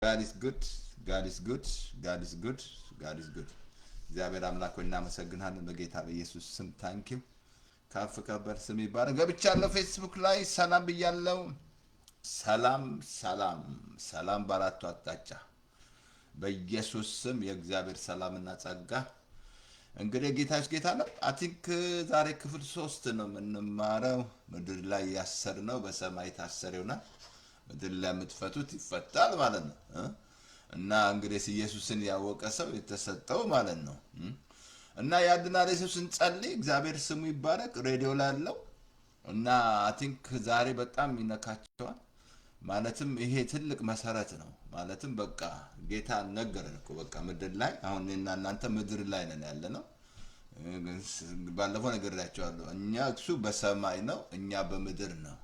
God is good. God is good. God is good. God is good. እግዚአብሔር አምላክ ሆይ እናመሰግናለን በጌታ በኢየሱስ ስም ታንኪው ካፍ ከበር ስም ይባረክ። ገብቻለሁ ፌስቡክ ላይ ሰላም ብያለሁ። ሰላም ሰላም ሰላም ባላቱ አቅጣጫ በኢየሱስ ስም የእግዚአብሔር ሰላምና ጸጋ እንግዲህ ጌታችን ጌታ ነው። አይ ቲንክ ዛሬ ክፍል 3 ነው የምንማረው። ምድር ላይ ያሰርነው በሰማይ ታሰረ ይሆናል። ምድር ላይ የምትፈቱት ይፈታል ማለት ነው እና እንግዲህ ኢየሱስን ያወቀ ሰው የተሰጠው ማለት ነው እና ያድናል። ኢየሱስን ጸልይ እግዚአብሔር ስሙ ይባረክ። ሬዲዮ ላይ ያለው እና አይ ቲንክ ዛሬ በጣም ይነካቸዋል። ማለትም ይሄ ትልቅ መሰረት ነው። ማለትም በቃ ጌታ ነገረን እኮ በቃ ምድር ላይ አሁን እኔና እናንተ ምድር ላይ ነን ያለነው። ባለፈው ነገራቸዋለሁ። እኛ እሱ በሰማይ ነው፣ እኛ በምድር ነው።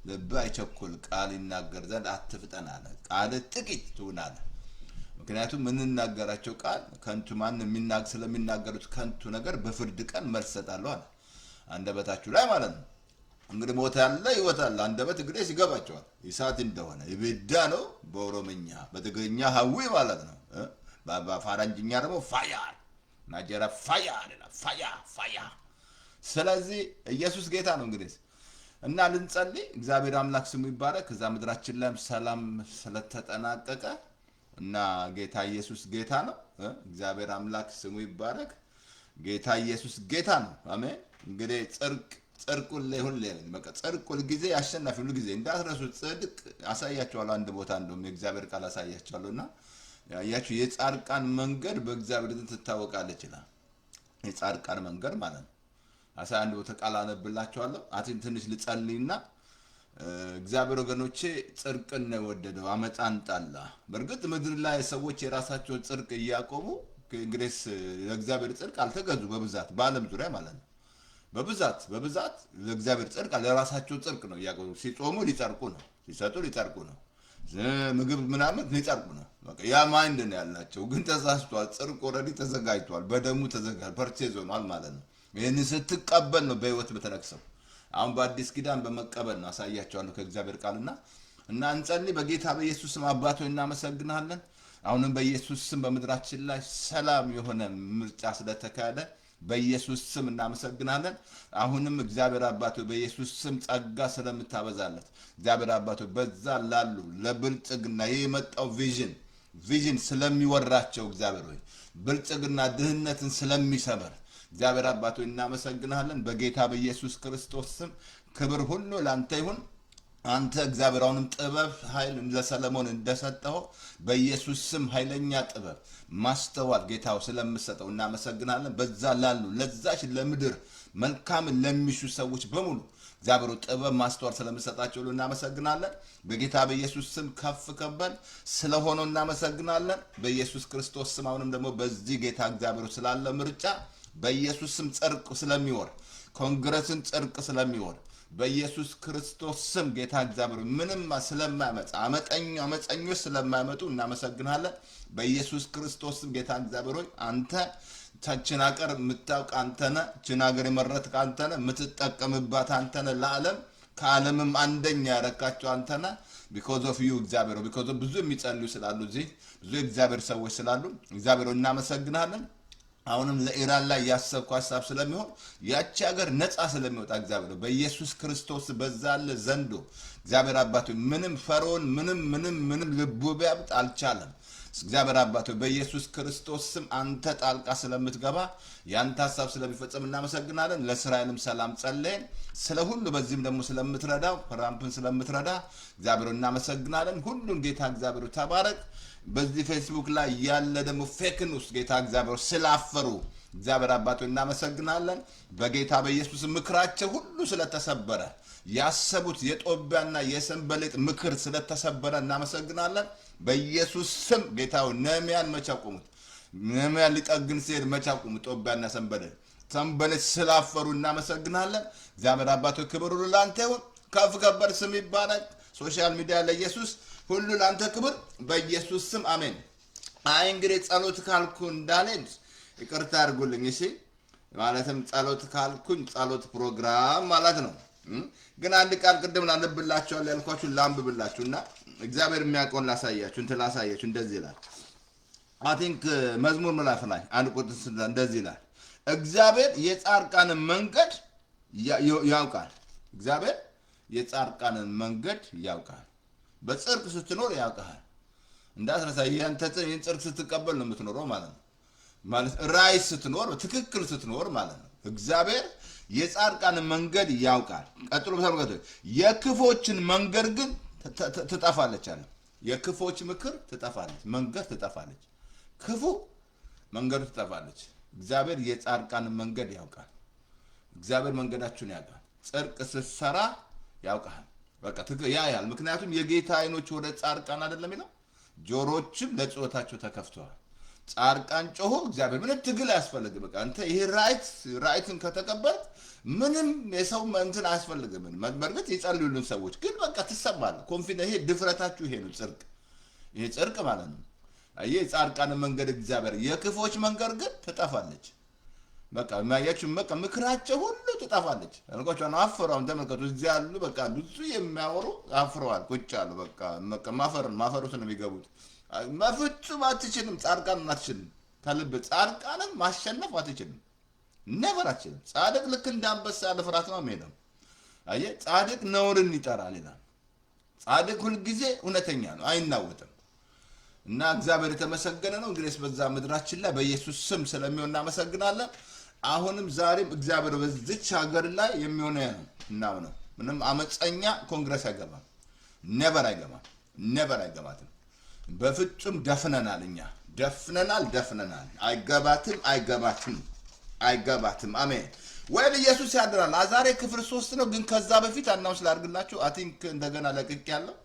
ልብ አይቸኩል፣ ቃል ይናገር ዘንድ አትፍጠን አለ። ቃል ጥቂት ትሁን አለ። ምክንያቱም የምንናገራቸው ቃል ከንቱ ማን ስለሚናገሩት ከንቱ ነገር በፍርድ ቀን መልስ እሰጣለሁ አለ። አንደበታችሁ ላይ ማለት ነው። እንግዲህ ሞት ያለ ህይወት አለ። አንደበት እንግዲህ ይገባቸዋል። እሳት እንደሆነ ይብዳ ነው በኦሮምኛ፣ በትግርኛ ሀዊ ማለት ነው። በፈረንጅኛ ደግሞ ፋያር ናጀራ ፋያር ፋያ። ስለዚህ ኢየሱስ ጌታ ነው እንግዲህ እና ልንጸልይ እግዚአብሔር አምላክ ስሙ ይባረክ። እዛ ምድራችን ላይ ሰላም ስለተጠናቀቀ እና ጌታ ኢየሱስ ጌታ ነው። እግዚአብሔር አምላክ ስሙ ይባረክ። ጌታ ኢየሱስ ጌታ ነው። አሜን። እንግዲህ ጽድቁን ሁሌ በቃ ጽድቅ ሁል ጊዜ አሸናፊ ሁሉ ጊዜ እንዳትረሱ። ጽድቅ አሳያቸዋለሁ አንድ ቦታ እንደውም የእግዚአብሔር ቃል አሳያቸዋለሁና ያያችሁ የጻድቃን መንገድ በእግዚአብሔር ዘንድ ትታወቃለች ይላል። የጻድቃን መንገድ ማለት ነው። አንድ ቦታ ቃል አነብላችኋለሁ። አትን ትንሽ ልጸልይና እግዚአብሔር ወገኖቼ ጽድቅን ነው የወደደው፣ አመፃን ጠላ። በእርግጥ ምድር ላይ ሰዎች የራሳቸውን ጽድቅ እያቆሙ እንግዲህ ለእግዚአብሔር ጽድቅ አልተገዙ በብዛት በዓለም ዙሪያ ማለት ነው። በብዛት ለእግዚአብሔር ጽድቅ ለራሳቸው ጽድቅ ነው እያቆሙ። ሲጾሙ ሊጸድቁ ነው፣ ሲሰጡ ሊጸድቁ ነው፣ ምግብ ምናምን ሊጸድቁ ነው። በቃ ያ ማይንድ ነው ያላቸው። ግን ተሳስቷል። ጽድቅ ኦልሬዲ ተዘጋጅቷል፣ በደሙ ተዘጋጅቷል፣ ፐርቼዝ ሆኗል ማለት ነው። ይህንን ስትቀበል ነው በህይወት በተነክሰው። አሁን በአዲስ ኪዳን በመቀበል ነው። አሳያቸዋለሁ ከእግዚአብሔር ቃልና እና እንጸልይ። በጌታ በኢየሱስ ስም አባት ሆይ እናመሰግናለን። አሁንም በኢየሱስ ስም በምድራችን ላይ ሰላም የሆነ ምርጫ ስለተካሄደ በኢየሱስ ስም እናመሰግናለን። አሁንም እግዚአብሔር አባት ሆይ በኢየሱስ ስም ጸጋ ስለምታበዛለት እግዚአብሔር አባት ሆይ በዛ ላሉ ለብልጽግና የመጣው ቪዥን ስለሚወራቸው እግዚአብሔር ሆይ ብልጽግና ድህነትን ስለሚሰበር እግዚአብሔር አባት ሆይ እናመሰግናለን። በጌታ በኢየሱስ ክርስቶስ ስም ክብር ሁሉ ላንተ ይሁን። አንተ እግዚአብሔር አሁንም ጥበብ ኃይል ለሰለሞን እንደሰጠው በኢየሱስ ስም ኃይለኛ ጥበብ ማስተዋል ጌታው ስለምሰጠው እናመሰግናለን። በዛ ላሉ ለዛች ለምድር መልካም ለሚሹ ሰዎች በሙሉ እግዚአብሔር ጥበብ ማስተዋል ስለምሰጣቸው ሁሉ እናመሰግናለን። በጌታ በኢየሱስ ስም ከፍ ከበል ስለሆነው እናመሰግናለን። በኢየሱስ ክርስቶስ ስም አሁንም ደግሞ በዚህ ጌታ እግዚአብሔር ስላለ ምርጫ በኢየሱስ ስም ጽድቅ ስለሚወር ኮንግረስን ጽድቅ ስለሚወር በኢየሱስ ክርስቶስ ስም ጌታ እግዚአብሔር ምንም ስለማያመጣ አመፀኞች ስለማያመጡ እናመሰግናለን። በኢየሱስ ክርስቶስ ስም ጌታ እግዚአብሔር ሆይ አንተ ችናገር የምታውቅ አንተነ ችናገር የመረጥክ አንተነ የምትጠቀምባት አንተነ ለዓለም ከዓለምም አንደኛ ያረካቸው አንተነ because of you እግዚአብሔር because of ብዙ የሚጸልዩ ስላሉ እዚህ ብዙ እግዚአብሔር ሰዎች ስላሉ እግዚአብሔር እናመሰግናለን። አሁንም ለኢራን ላይ ያሰብኩ ሐሳብ ስለሚሆን ያቺ ሀገር ነፃ ስለሚወጣ እግዚአብሔር በኢየሱስ ክርስቶስ በዛለ ዘንዶ እግዚአብሔር አባቱ ምንም ፈርዖን ምንም ልቡ ቢያብጥ አልቻለም። እግዚአብሔር አባቱ በኢየሱስ ክርስቶስ ስም አንተ ጣልቃ ስለምትገባ ያንተ ሐሳብ ስለሚፈጸም እናመሰግናለን። ለእስራኤልም ሰላም ጸለይን። ስለ ሁሉ በዚህም ደግሞ ስለምትረዳው ራምፕን ስለምትረዳ እግዚአብሔር እናመሰግናለን። ሁሉን ጌታ እግዚአብሔር ተባረክ። በዚህ ፌስቡክ ላይ ያለ ደግሞ ፌክ ኒውስ ጌታ እግዚአብሔር ስላፈሩ እግዚአብሔር አባቶ እናመሰግናለን። በጌታ በኢየሱስ ምክራቸው ሁሉ ስለተሰበረ ያሰቡት የጦቢያና የሰንበሌጥ ምክር ስለተሰበረ እናመሰግናለን። በኢየሱስ ስም ጌታው ነህምያን መቻቁሙት ነህምያን ሊጠግን ሲሄድ መቻቁሙት ጦቢያና ሰንበሌጥ ስላፈሩ እናመሰግናለን። እግዚአብሔር አባቶ ክብር ሁሉ ላንተ ይሁን። ከፍ ከበር ስም ይባረክ። ሶሻል ሚዲያ ለኢየሱስ ሁሉ ላንተ ክብር በኢየሱስ ስም አሜን። አይ እንግዲህ ጸሎት ካልኩ እንዳልሄድ ይቅርታ አድርጉልኝ። እሺ ማለትም ጸሎት ካልኩኝ ጸሎት ፕሮግራም ማለት ነው። ግን አንድ ቃል ቅድም ላነብላችኋለሁ ያልኳችሁ ላንብብላችሁና እግዚአብሔር የሚያውቀውን ላሳያችሁ እንደዚህ ይላል። አይ ቲንክ መዝሙር ምዕራፍ ላይ አንድ ቁጥር እንደዚህ ይላል። እግዚአብሔር የጻድቃንን መንገድ ያውቃል። እግዚአብሔር የጻድቃንን መንገድ ያውቃል። በጽድቅ ስትኖር ያውቃል። እንዳትረሳ ያንተ ጽድቅ ስትቀበል ነው የምትኖረው ማለት ነው። ማለት ራይ ስትኖር ትክክል ስትኖር ማለት ነው። እግዚአብሔር የጻድቃንን መንገድ ያውቃል። ቀጥሎ ተመልከቱ። የክፎችን መንገድ ግን ትጠፋለች አለ። የክፎች ምክር ትጠፋለች፣ መንገድ ትጠፋለች፣ ክፉ መንገዱ ትጠፋለች። እግዚአብሔር የጻድቃንን መንገድ ያውቃል። እግዚአብሔር መንገዳችሁን ያውቃል። ጽድቅ ስትሰራ ያውቃል። በቃ ያያል። ምክንያቱም የጌታ አይኖች ወደ ጻድቃን አይደለም ይለው፣ ጆሮዎችም ለጸሎታቸው ተከፍተዋል። ጻድቃን ጮሆ እግዚአብሔር ምንም ትግል አያስፈልግም። በቃ አንተ ይሄ ራይትን ከተቀበል ምንም የሰው እንትን አያስፈልግም። በእርግጥ ይጸልዩልን ሰዎች ግን በቃ ትሰማለህ። ኮንፊደንስ ይሄ ድፍረታችሁ ይሄ ነው። ጽድቅ ይሄ ጽድቅ ማለት ነው። አየ ጻድቃንን መንገድ እግዚአብሔር፣ የክፎች መንገድ ግን ትጠፋለች። በቃ ማያችሁ በቃ ምክራቸው ሁሉ ትጠፋለች። አልቆቻው ነው አፈራው። ተመልከቱ እዚህ ያሉ በቃ ብዙ የሚያወሩ አፍረዋል፣ ቁጭ አሉ። በቃ ማፈሩት ነው የሚገቡት። በፍጹም አትችልም። ጻድቃንን አትችልም። ከልብ ጻድቃንን ማሸነፍ አትችልም። ነበር አትችልም። ጻድቅ ልክ እንደ አንበሳ ያለ ፍርሃት ነው የሚሄደው። አየ ጻድቅ ነውርን ይጠራል ይላል። ጻድቅ ሁልጊዜ እውነተኛ ነው፣ አይናወጥም። እና እግዚአብሔር የተመሰገነ ነው። እንግዲህ በዛ ምድራችን ላይ በኢየሱስ ስም ስለሚሆን እናመሰግናለን። አሁንም ዛሬም እግዚአብሔር በዚች ሀገር ላይ የሚሆነው ነው እና ነው። ምንም አመፀኛ ኮንግረስ አይገባም። ነበር አይገባትም። በፍጹም ደፍነናል። እኛ ደፍነናል። አይገባትም። አሜን። ወይም ኢየሱስ ያድናል። ዛሬ ክፍል 3 ነው። ግን ከዛ በፊት አናውንስ ላድርግላችሁ። አይ ቲንክ እንደገና ለቅቅ ያለው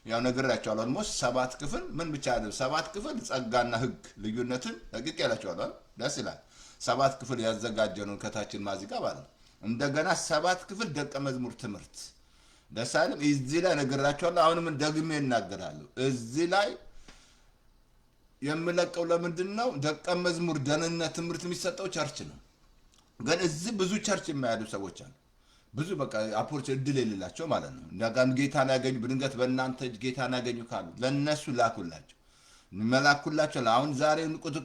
ያው ነግሬያቸዋለሁ። ኦልሞስት 7 ክፍል ምን ብቻ አይደለም 7 ክፍል ጸጋና ሕግ ልዩነትን ለቅቅ ያላችኋለሁ። ደስ ይላል። 7 ክፍል ያዘጋጀነው ከታችን ማዚቃ ማለት እንደገና 7 ክፍል ደቀ መዝሙር ትምህርት ደስ አይልም? እዚህ ላይ ነግሬያቸዋለሁ። አሁንም ደግሜ እናገራለሁ። እዚህ ላይ የምለቀው ለምንድን ነው? ደቀ መዝሙር ደህንነት ትምህርት የሚሰጠው ቸርች ነው። ግን እዚህ ብዙ ቸርች የማያዱ ሰዎች አሉ። ብዙ በቃ አፖርቹ እድል የሌላቸው ማለት ነው። እንደጋን ጌታን ያገኙ በድንገት በእናንተ ጌታን ያገኙ ካሉ ለነሱ ላኩላቸው። አሁን ዛሬ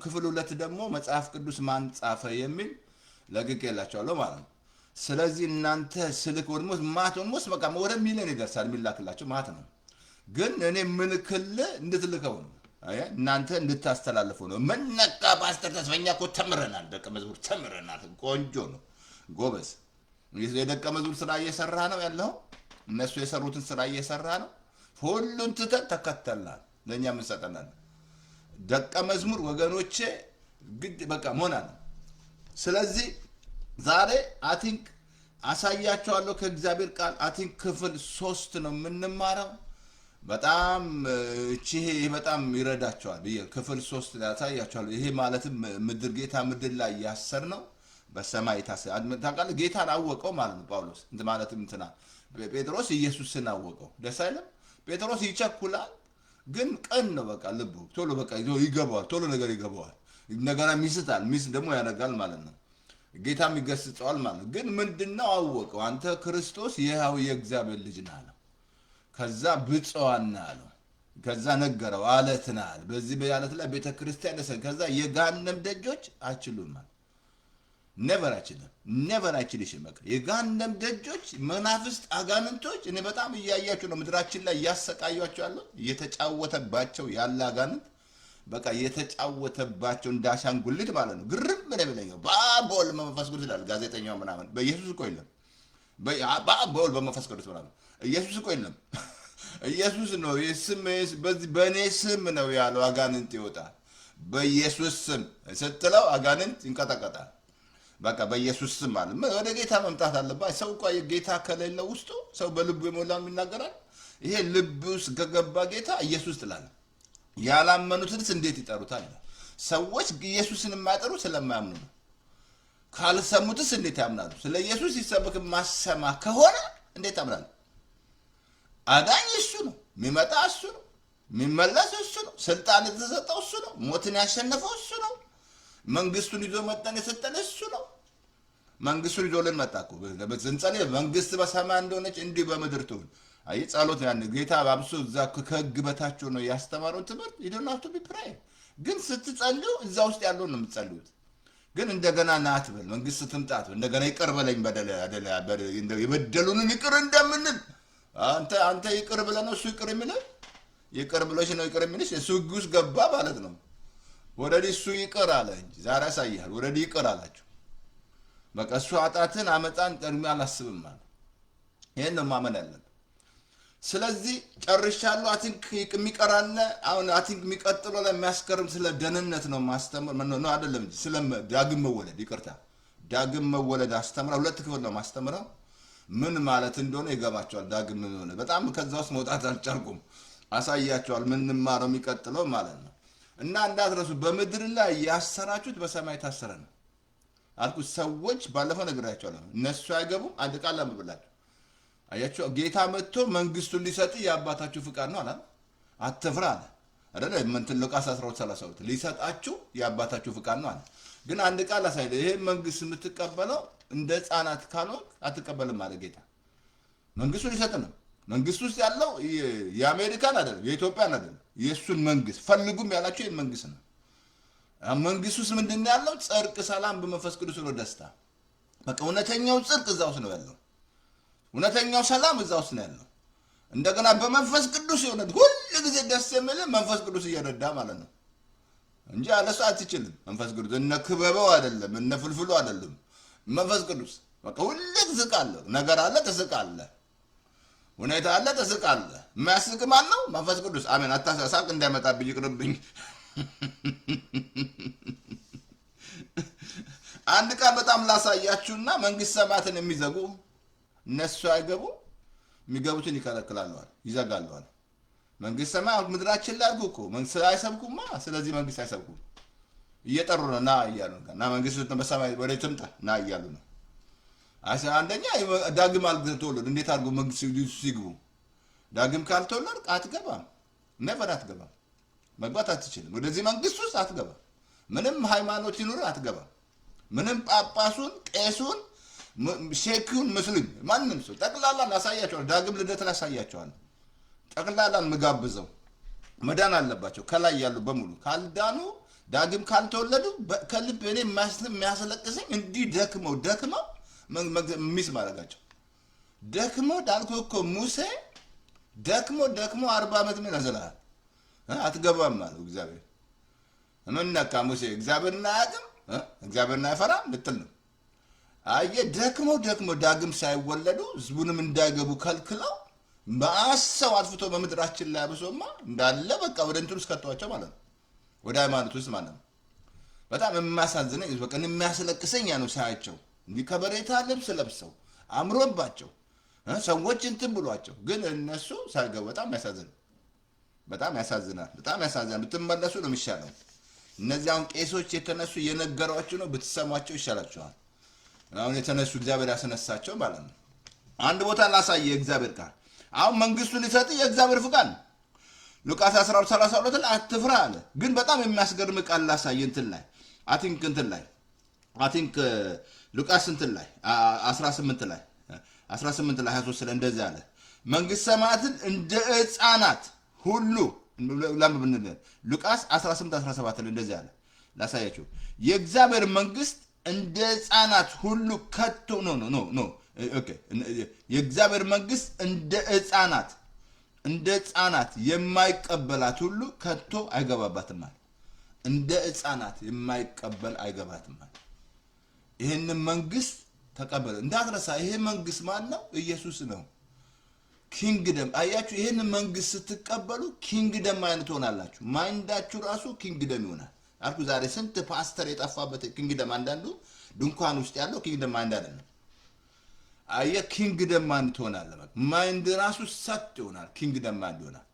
ክፍል 2 ደግሞ መጽሐፍ ቅዱስ ማን ጻፈ የሚል ለቅቄላቸዋለሁ ማለት ነው። ስለዚህ እናንተ ስልክ ወድሞስ በቃ ወደ ሚሊዮን ይደርሳል የሚላክላቸው ማለት ነው። ግን እኔ ምልክል እንድትልከው ነው። እናንተ እንድታስተላልፉ ነው። መነቃ ፓስተር ተስፈኛ እኮ ተምረናል፣ ደቀ መዝሙር ተምረናል። ቆንጆ ነው፣ ጎበዝ። የደቀ መዝሙር ስራ እየሰራ ነው ያለው። እነሱ የሰሩትን ስራ እየሰራ ነው። ሁሉን ትተን ተከተልናል። ለእኛ ምን ሰጠናል? ደቀ መዝሙር ወገኖቼ ግድ በቃ መሆና ነው። ስለዚህ ዛሬ አይ ቲንክ አሳያቸዋለሁ ከእግዚአብሔር ቃል። አይ ቲንክ ክፍል 3 ነው የምንማረው። በጣም ይሄ በጣም ይረዳቸዋል ብዬ ክፍል 3 ላይ አሳያቸዋለሁ። ይሄ ማለትም ምድር ጌታ ምድር ላይ ያሰር ነው በሰማይ ታውቃለህ። ጌታን አወቀው ማለት ነው ጳውሎስ። ማለትም እንትና ጴጥሮስ ኢየሱስን አወቀው። ደስ አይልም? ጴጥሮስ ይቸኩላል፣ ግን ቀን ነው በቃ ልቡ ቶሎ በቃ ይገባዋል፣ ቶሎ ነገር ይገባዋል። ነገራ ሚስታል ደግሞ ያደርጋል ማለት ነው። ጌታም ይገስጸዋል ማለት ነው። ግን ምንድነው አወቀው? አንተ ክርስቶስ ይኸው የእግዚአብሔር ልጅ ነህ አለው። ከዛ ብፁዓን አለው። ከዛ ነገረው አለት ነህ አለ። በዚህ በአለት ላይ ቤተክርስቲያን ከዛ የገሃነም ደጆች አይችሉም ማለት ነበር አይችልሽም። በቃ የገሃነም ደጆች መናፍስት አጋንንቶች እኔ በጣም እያያችሁ ነው ምድራችን ላይ እያሰቃያቸው ያለው እየተጫወተባቸው ያለ አጋንንት በቃ እየተጫወተባቸው እንዳሻንጉሊት ማለት ነው። ግርም ምን ይበለኛል በአቦል በመንፈስ ቅዱስ ይላል ጋዜጠኛው ምናምን። በኢየሱስ እኮ የለም በአቦል በመንፈስ ቅዱስ ምናምን። ኢየሱስ እኮ የለም። ኢየሱስ ነው የስም በዚህ በእኔ ስም ነው ያለው አጋንንት ይወጣል። በኢየሱስ ስም ስትለው አጋንንት ይንቀጠቀጣል። በቃ በኢየሱስ ስም ማለት ወደ ጌታ መምጣት አለባት። ሰው እኮ ጌታ ከሌለ ውስጡ ሰው በልቡ የሞላውን ይናገራል። ይሄ ልብ ውስጥ ከገባ ጌታ ኢየሱስ ትላል። ያላመኑትንስ እንዴት ይጠሩታል? ሰዎች ኢየሱስን የማይጠሩ ስለማያምኑ ነው። ካልሰሙትስ እንዴት ያምናሉ? ስለ ኢየሱስ ሲሰብክ ማሰማ ከሆነ እንዴት ያምናሉ? አዳኝ እሱ ነው፣ የሚመጣ እሱ ነው፣ የሚመለስ እሱ ነው፣ ስልጣን የተሰጠው እሱ ነው፣ ሞትን ያሸነፈው እሱ ነው፣ መንግስቱን ይዞ መጠን የሰጠን እሱ ነው። መንግስቱን ይዞልን መጣ እኮ ስንጸልይ መንግስት በሰማይ እንደሆነች እንዲሁ በምድር ትሁን። አይ ጸሎት ያን ጌታ አብሶ እዛ ከህግ በታች ነው ያስተማረው ትምህርት ይደናቱ ቢፕራይ ግን ስትጸልዩ እዛ ውስጥ ያለውን ነው የምትጸልዩት። ግን እንደገና ና አትበል መንግስት ትምጣት እንደገና ይቅር በለኝ በደለ የበደሉንን ይቅር እንደምንል አንተ ይቅር ብለህ ነው እሱ ይቅር የሚልህ ይቅር ብሎሽ ነው ይቅር የሚልሽ እሱ ህግ ውስጥ ገባ ማለት ነው። ወረዲ እሱ ይቅር አለ እንጂ ዛሬ ያሳያል። ወረዲ ይቅር አላችሁ በቃ እሱ ኃጢአትን አመጣን ቀድሜ አላስብም ማለት ይሄን ነው ማመን ያለን። ስለዚህ ጨርሻለሁ። አቲንክ የሚቀራለ አሁን አቲንክ የሚቀጥለው ለሚያስከርም ስለ ደህንነት ነው ማስተምር ነው አይደለም እንጂ ስለ ዳግም መወለድ ይቅርታ ዳግም መወለድ አስተምራ ሁለት ክፍል ነው ማስተምረው ምን ማለት እንደሆነ ይገባቸዋል። ዳግም መወለድ በጣም ከዛ ውስጥ መውጣት አልቻልኩም። አሳያቸዋል ምን ማረው የሚቀጥለው ማለት ነው። እና እንዳትረሱ በምድር ላይ ያሰራችሁት በሰማይ ታሰረ ነው አልኩ። ሰዎች ባለፈው ነግራቸዋለሁ እነሱ አይገቡም አንድ ቃል ለምብላችሁ አያችሁ ጌታ መጥቶ መንግስቱን ሊሰጥ የአባታችሁ ፍቃድ ነው አለ። አትፍራ አለ አይደል? እንትን ሉቃስ 12:32 ሊሰጣችሁ የአባታችሁ ፍቃድ ነው አለ። ግን አንድ ቃል አሳይለ ይሄ መንግስት የምትቀበለው እንደ ህፃናት ካልሆንክ አትቀበልም አለ ጌታ። መንግስቱን ሊሰጥ ነው። መንግስት ውስጥ ያለው የአሜሪካን አይደለም የኢትዮጵያን አይደለም የእሱን መንግስት ፈልጉም ያላችሁ ይሄን መንግስት ነው። መንግስት ውስጥ ምንድን ነው ያለው? ጽድቅ፣ ሰላም በመንፈስ ቅዱስ ነው ደስታ። በቃ እውነተኛው ጽድቅ እዛ ውስጥ ነው ያለው። እውነተኛው ሰላም እዛ ውስጥ ነው ያለው። እንደገና በመንፈስ ቅዱስ የሆነ ሁሉ ጊዜ ደስ የሚል መንፈስ ቅዱስ እየረዳ ማለት ነው እንጂ አለሱ አትችልም። መንፈስ ቅዱስ እነ ክበበው አይደለም እነ ፍልፍሉ አይደለም። መንፈስ ቅዱስ በቃ ሁሉ ትስቃለህ፣ ነገር አለ ትስቃለህ፣ ሁኔታ አለ ትስቃለህ። የሚያስቅ ማን ነው? መንፈስ ቅዱስ። አሜን። አታሳሳቅ እንዳይመጣብኝ ይቅርብኝ። አንድ ቃል በጣም ላሳያችሁና መንግስት ሰማያትን የሚዘጉ እነሱ አይገቡ የሚገቡትን ይከለክላሉዋል ይዘጋሉዋል። መንግስት ሰማያት ምድራችን ላይ አድርጉ እኮ መንግስት አይሰብኩማ። ስለዚህ መንግስት አይሰብኩም እየጠሩ ነው ና እያሉ ነው። እና መንግስት በሰማይ ወደ ትምጣ ና እያሉ ነው። አንደኛ ዳግም አልተወለዱ እንዴት አድርጎ መንግስት ሲግቡ? ዳግም ካልተወለድክ አትገባም። ነበር አትገባም። መግባት አትችልም። ወደዚህ መንግስት ውስጥ አትገባም። ምንም ሃይማኖት ይኑር አትገባም። ምንም ጳጳሱን ቄሱን ሼኩን ሙስሊም ማንንም ሰው ጠቅላላን አሳያቸዋል። ዳግም ልደት ላይ አሳያቸዋል። ጠቅላላን መጋብዘው መዳን አለባቸው። ከላይ ያሉ በሙሉ ካልዳኑ ዳግም ካልተወለዱ ከልብ እኔ የሚያስለቅሰኝ እንዲህ ደክመው ሚስ ማድረጋቸው ደክመው ዳልኩ እኮ ሙሴ ደክሞ 40 ዓመት ምን ያዘላል አትገባም ማለት እግዚአብሔር ምን ነካ ሙሴ እግዚአብሔርን አያውቅም እግዚአብሔርን አይፈራም ልትል ነው። አየ ደክሞ ዳግም ሳይወለዱ ህዝቡንም እንዳይገቡ ከልክለው ማሰው አልፍቶ በምድራችን ላይ አብሶማ እንዳለ በቃ ወደ እንትን ውስጥ ከተዋቸው ማለት ነው። ወደ ሃይማኖት ውስጥ ማለት ነው። በጣም የሚያሳዝነኝ በቃ የሚያስለቅሰኝ ያ ነው ሳያቸው እንዲህ ከበሬታ ልብስ ለብሰው አምሮባቸው ሰዎች እንትን ብሏቸው ግን እነሱ ሳይገቡ በጣም ያሳዝናል። ብትመለሱ ነው የሚሻለው። እነዚህ አሁን ቄሶች የተነሱ የነገሯችሁ ነው ብትሰሟቸው ይሻላችኋል። አሁን የተነሱ እግዚአብሔር ያስነሳቸው ማለት ነው። አንድ ቦታ ላሳየ እግዚአብሔር ቃል አሁን መንግስቱን ሊሰጥ የእግዚአብሔር ፍቃድ ሉቃስ 12:32 ላይ አትፍራ አለ። ግን በጣም የሚያስገርም ቃል ላሳየ እንትን ላይ አይ ቲንክ ሉቃስ እንትን ላይ 18 ላይ 23 ላይ እንደዚህ አለ። መንግስት ሰማያትን እንደ ሕፃናት ሁሉ ለምን ሉቃስ 18:17 ላይ እንደዚህ አለ። ላሳያችሁ የእግዚአብሔር መንግስት እንደ ሕፃናት ሁሉ ከቶ ኦኬ የእግዚአብሔር መንግስት እንደ ሕፃናት የማይቀበላት ሁሉ ከቶ አይገባባትም ማለት እንደ ሕፃናት የማይቀበል አይገባትም ማለት ይሄንን መንግስት ተቀበለ እንዳትረሳ። ይሄ መንግስት ማን ነው? ኢየሱስ ነው። ኪንግደም አያችሁ። ይሄን መንግስት ስትቀበሉ ኪንግደም አይነት ሆናላችሁ። ማይንዳችሁ ራሱ ኪንግደም ይሆናል አልኩ። ዛሬ ስንት ፓስተር የጠፋበት ኪንግደም አንዳንዱ ድንኳን ውስጥ ያለው ኪንግደም ማይንድ አይደለም። አየ ኪንግደም ማይንድ ትሆናለህ። ማይንድ ራሱ ሰጥ ይሆናል። ኪንግደም ማይንድ ይሆናል።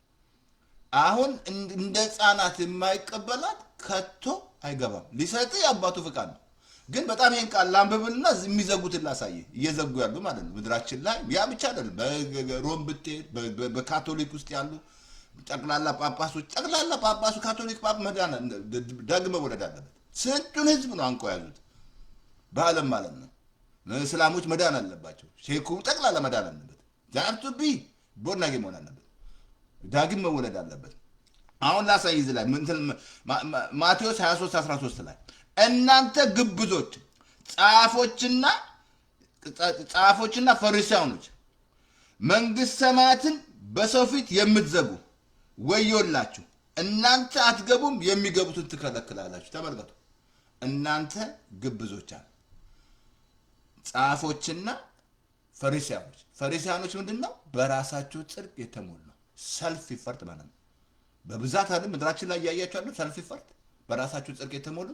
አሁን እንደ ሕፃናት የማይቀበላት ከቶ አይገባም። ሊሰጥ የአባቱ ፍቃድ ነው። ግን በጣም ይሄን ቃል ላንብብልና የሚዘጉትን ላሳየ እየዘጉ ያሉ ማለት ነው ምድራችን ላይ። ያ ብቻ አይደለም። በሮም ብትሄድ በካቶሊክ ውስጥ ያሉ ጠቅላላ ጳጳሱ ካቶሊክ ጳጳ መዳን ዳግም መወለድ አለበት። ስንቱን ህዝብ ነው አንቆ ያዙት በዓለም ማለት ነው። እስላሞች መዳን አለባቸው። ሼኩ ጠቅላላ መዳን አለበት። ዛርቱ ቢ ቦርናጌ መሆን አለበት። ዳግም መወለድ አለበት። አሁን ላሳይ እዚህ ላይ ማቴዎስ 23:13 ላይ እናንተ ግብዞች ጻፎችና ፈሪሳውያኖች መንግሥተ ሰማያትን በሰው ፊት የምትዘጉ ወዮላችሁ፣ እናንተ አትገቡም፣ የሚገቡትን ትከለክላላችሁ። ተመልከቱ፣ እናንተ ግብዞች አለ። ጻፎችና ፈሪሳውያኖች ምንድን ነው? በራሳቸው ጽድቅ የተሞሉ ሰልፍ ይፈርጥ ማለት ነው። በብዛት አይደል ምድራችን ላይ እያያችሁ ያለው ሰልፍ ይፈርጥ፣ በራሳቸው ጽድቅ የተሞሉ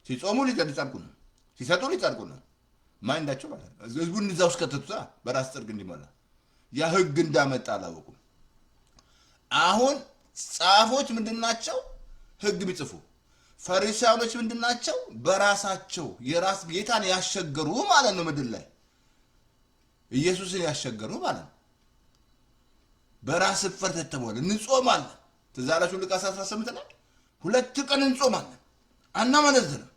ሲጾሙ ሊጸድቁ ነው፣ ሲሰጡ ሊጸድቁ ነው። ማይንዳቸው ማለት ነው። ህዝቡን እዛ ውስጥ ከተቱታ በራስ ጽድቅ እንዲሞላ ያ ህግ እንዳመጣ አላወቁም። አሁን ጻፎች ምንድናቸው? ህግ ቢጽፉ። ፈሪሳውያኖች ምንድናቸው? በራሳቸው የራስ ጌታን ያሸገሩ ማለት ነው። ምድር ላይ ኢየሱስን ያሸገሩ ማለት ነው። በራስ ፍርድ ተተሞለ እንጾማለን። ትዝ አላችሁ ሉቃስ 18 ላይ 2 ቀን እንጾማለን አናመነዝርም